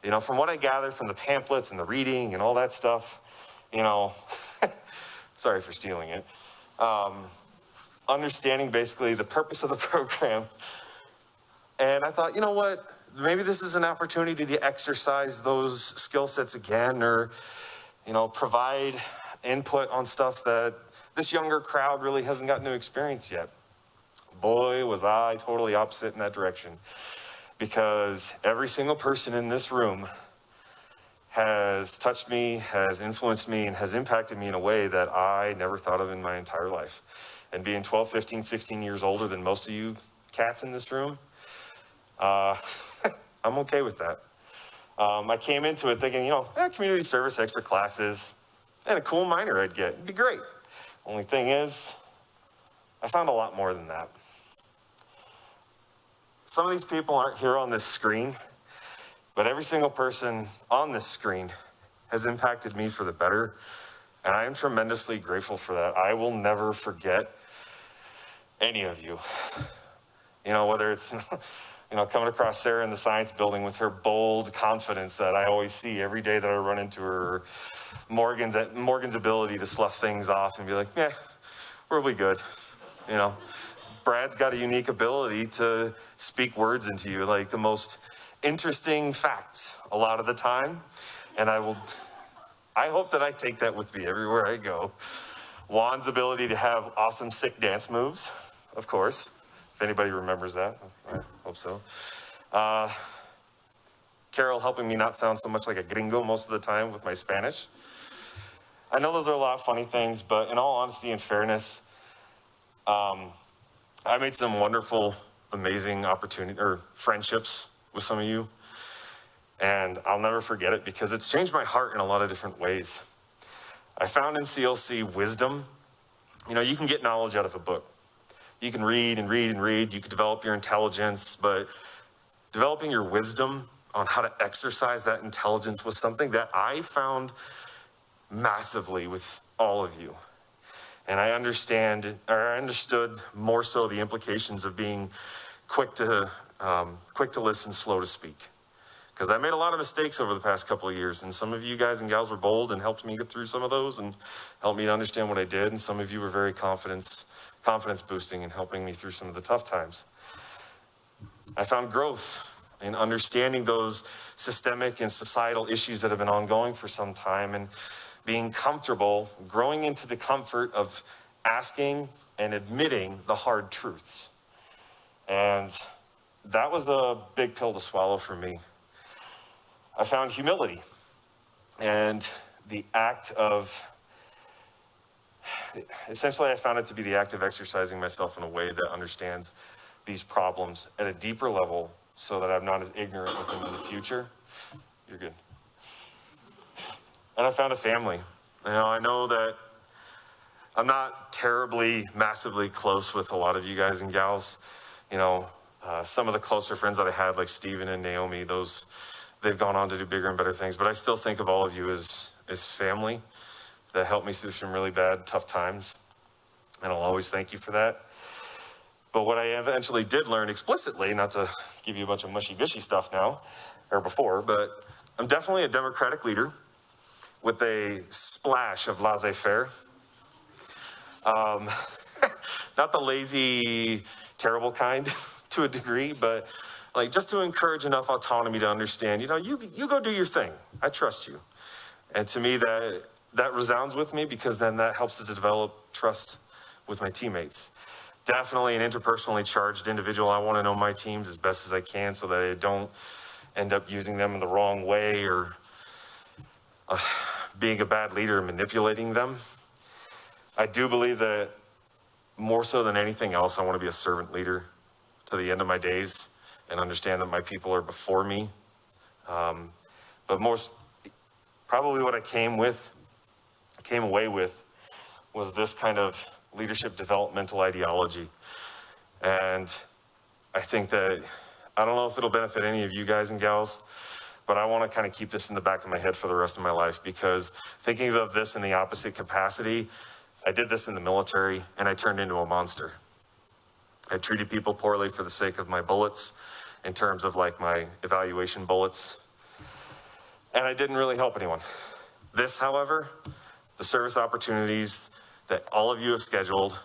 S11: You know, from what I gathered from the pamphlets and the reading and all that stuff, you know, sorry for stealing it, understanding basically the purpose of the program. And I thought, you know what, maybe this is an opportunity to exercise those skill sets again, or, you know, provide input on stuff that this younger crowd really hasn't gotten to experience yet. Boy, was I totally opposite in that direction, because every single person in this room has touched me, has influenced me, and has impacted me in a way that I never thought of in my entire life. And being 12, 15, 16 years older than most of you cats in this room, I'm okay with that. I came into it thinking, you know, community service, extra classes, and a cool minor I'd get. It'd be great. Only thing is, I found a lot more than that. Some of these people aren't here on this screen, but every single person on this screen has impacted me for the better, and I am tremendously grateful for that. I will never forget any of you. You know, whether it's, you know, coming across Sarah in the science building with her bold confidence that I always see every day that I run into her, or Morgan's ability to slough things off and be like, yeah, we'll be good. You know, Brad's got a unique ability to speak words into you, like the most interesting facts a lot of the time. And I hope that I take that with me everywhere I go. Juan's ability to have awesome sick dance moves, of course, if anybody remembers that. I hope so. Carol helping me not sound so much like a gringo most of the time with my Spanish. I know those are a lot of funny things, but in all honesty and fairness, I made some wonderful, amazing friendships with some of you. And I'll never forget it, because it's changed my heart in a lot of different ways. I found in CLC wisdom. You know, you can get knowledge out of a book. You can read and read and read. You can develop your intelligence, but developing your wisdom on how to exercise that intelligence was something that I found massively with all of you. And I understood more so the implications of being quick to listen, slow to speak. Because I made a lot of mistakes over the past couple of years, and some of you guys and gals were bold and helped me get through some of those and helped me to understand what I did, and some of you were very confidence boosting and helping me through some of the tough times. I found growth in understanding those systemic and societal issues that have been ongoing for some time, and being comfortable, growing into the comfort of asking and admitting the hard truths. And that was a big pill to swallow for me. I found humility and the act of essentially I found it to be the act of exercising myself in a way that understands these problems at a deeper level so that I'm not as ignorant with them in the future. You're good. And I found a family. You know, I know that I'm not terribly, massively close with a lot of you guys and gals. You know, some of the closer friends that I had, like Steven and Naomi, they've gone on to do bigger and better things. But I still think of all of you as family that helped me through some really bad, tough times. And I'll always thank you for that. But what I eventually did learn explicitly, not to give you a bunch of mushy-gushy stuff now, or before, but I'm definitely a Democratic leader with a splash of laissez-faire. Not the lazy, terrible kind to a degree, but like just to encourage enough autonomy to understand, you know, you go do your thing. I trust you. And to me, that resounds with me because then that helps to develop trust with my teammates. Definitely an interpersonally charged individual. I want to know my teams as best as I can so that I don't end up using them in the wrong way or being a bad leader and manipulating them. I do believe that more so than anything else, I want to be a servant leader to the end of my days and understand that my people are before me. But probably what I came away with was this kind of leadership developmental ideology. And I think that, I don't know if it'll benefit any of you guys and gals, but I want to kind of keep this in the back of my head for the rest of my life, because thinking of this in the opposite capacity, I did this in the military and I turned into a monster. I treated people poorly for the sake of my bullets, in terms of like my evaluation bullets, and I didn't really help anyone. This, however, the service opportunities that all of you have scheduled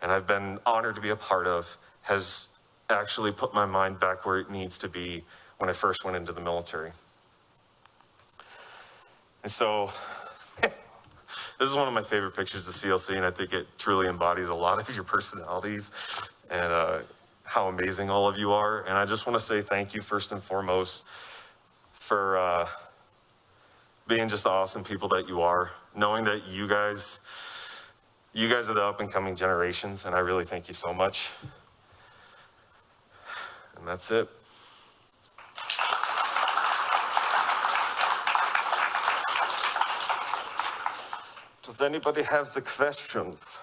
S11: and I've been honored to be a part of has actually put my mind back where it needs to be when I first went into the military. And so this is one of my favorite pictures of CLC, and I think it truly embodies a lot of your personalities and how amazing all of you are. And I just want to say thank you first and foremost for being just the awesome people that you are, knowing that you guys are the up and coming generations, and I really thank you so much. And that's it. Does anybody have the questions?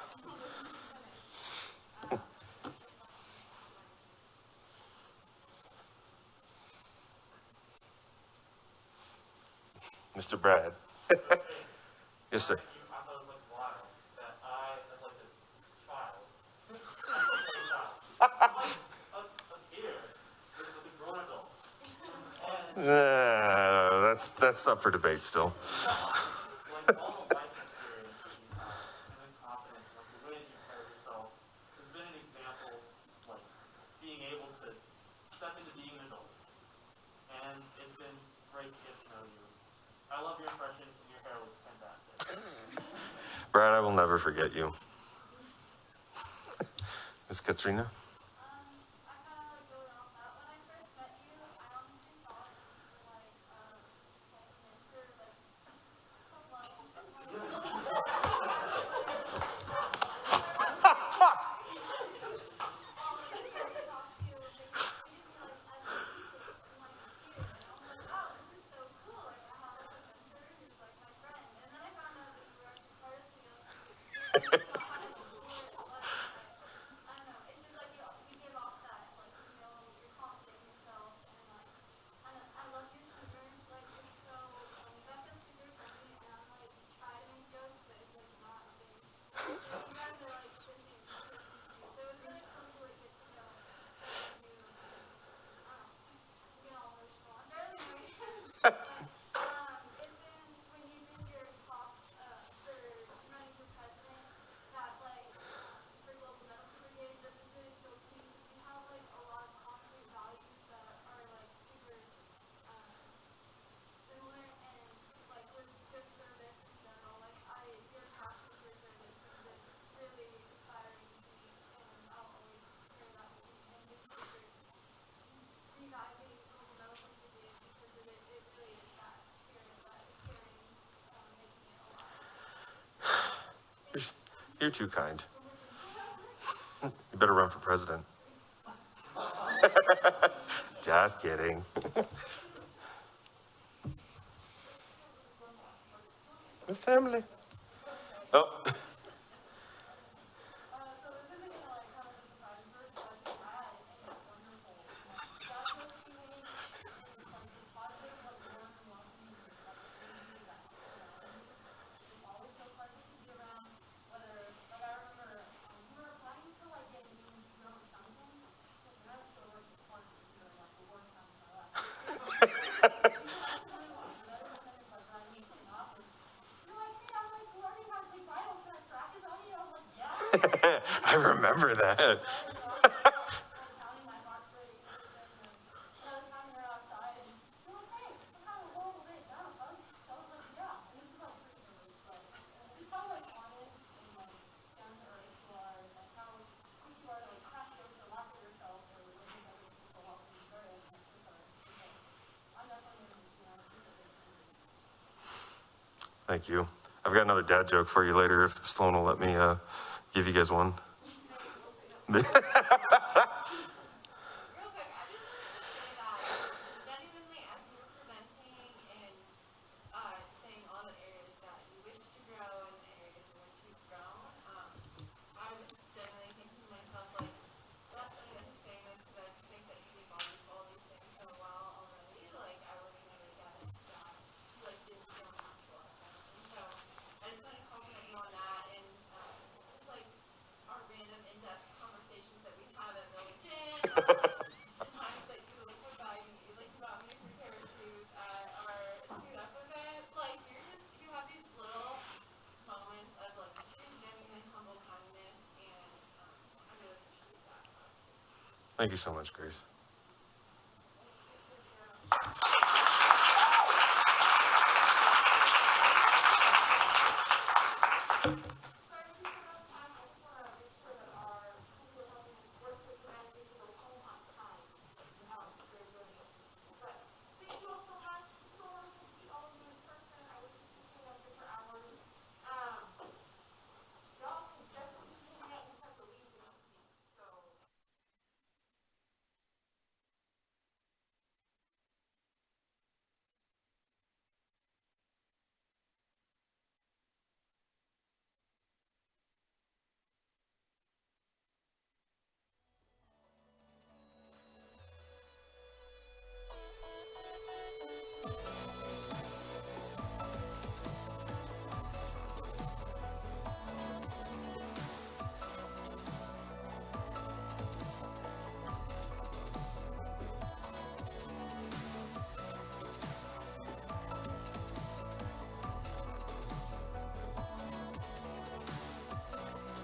S11: Mr. Brad. Yes, sir.
S4: I thought it was like wild that I, as like this child, a kid with a grown adult. And
S11: That's up for debate still.
S4: like all the life experience that you have, and the confidence, like the way that you carry yourself, has been an example of like being able to step into being an adult. And it's been great to get to know you. I love your impressions, and your hair looks fantastic.
S11: Brad, I will never forget you. Miss Katrina?
S7: I kind of like going off that. When I first met you, I honestly thought you were like a mentor, like
S11: You're too kind. You better run for president. Just kidding. Miss Emily. Oh. I remember that. Thank you. I've got another dad joke for you later if Sloan will let me give you guys one.
S7: Real quick, I just wanted to say that genuinely, as you were presenting and saying all the areas that you wish to grow and the areas in which you've grown, I was genuinely thinking to myself, like, that's funny that he's saying this because I just think that he embodies all these things so well already. Like, I wouldn't even guess that he like did so natural at that. And so I just want to compliment you on that and just like our random in-depth conversations that we have at Village Inn, or like the times that you like were buying me, like you bought me a free pair of shoes at our suit up event. Like you have these little moments of like true genuine humble kindness, and I really appreciate that.
S11: Thank you so much, Grace.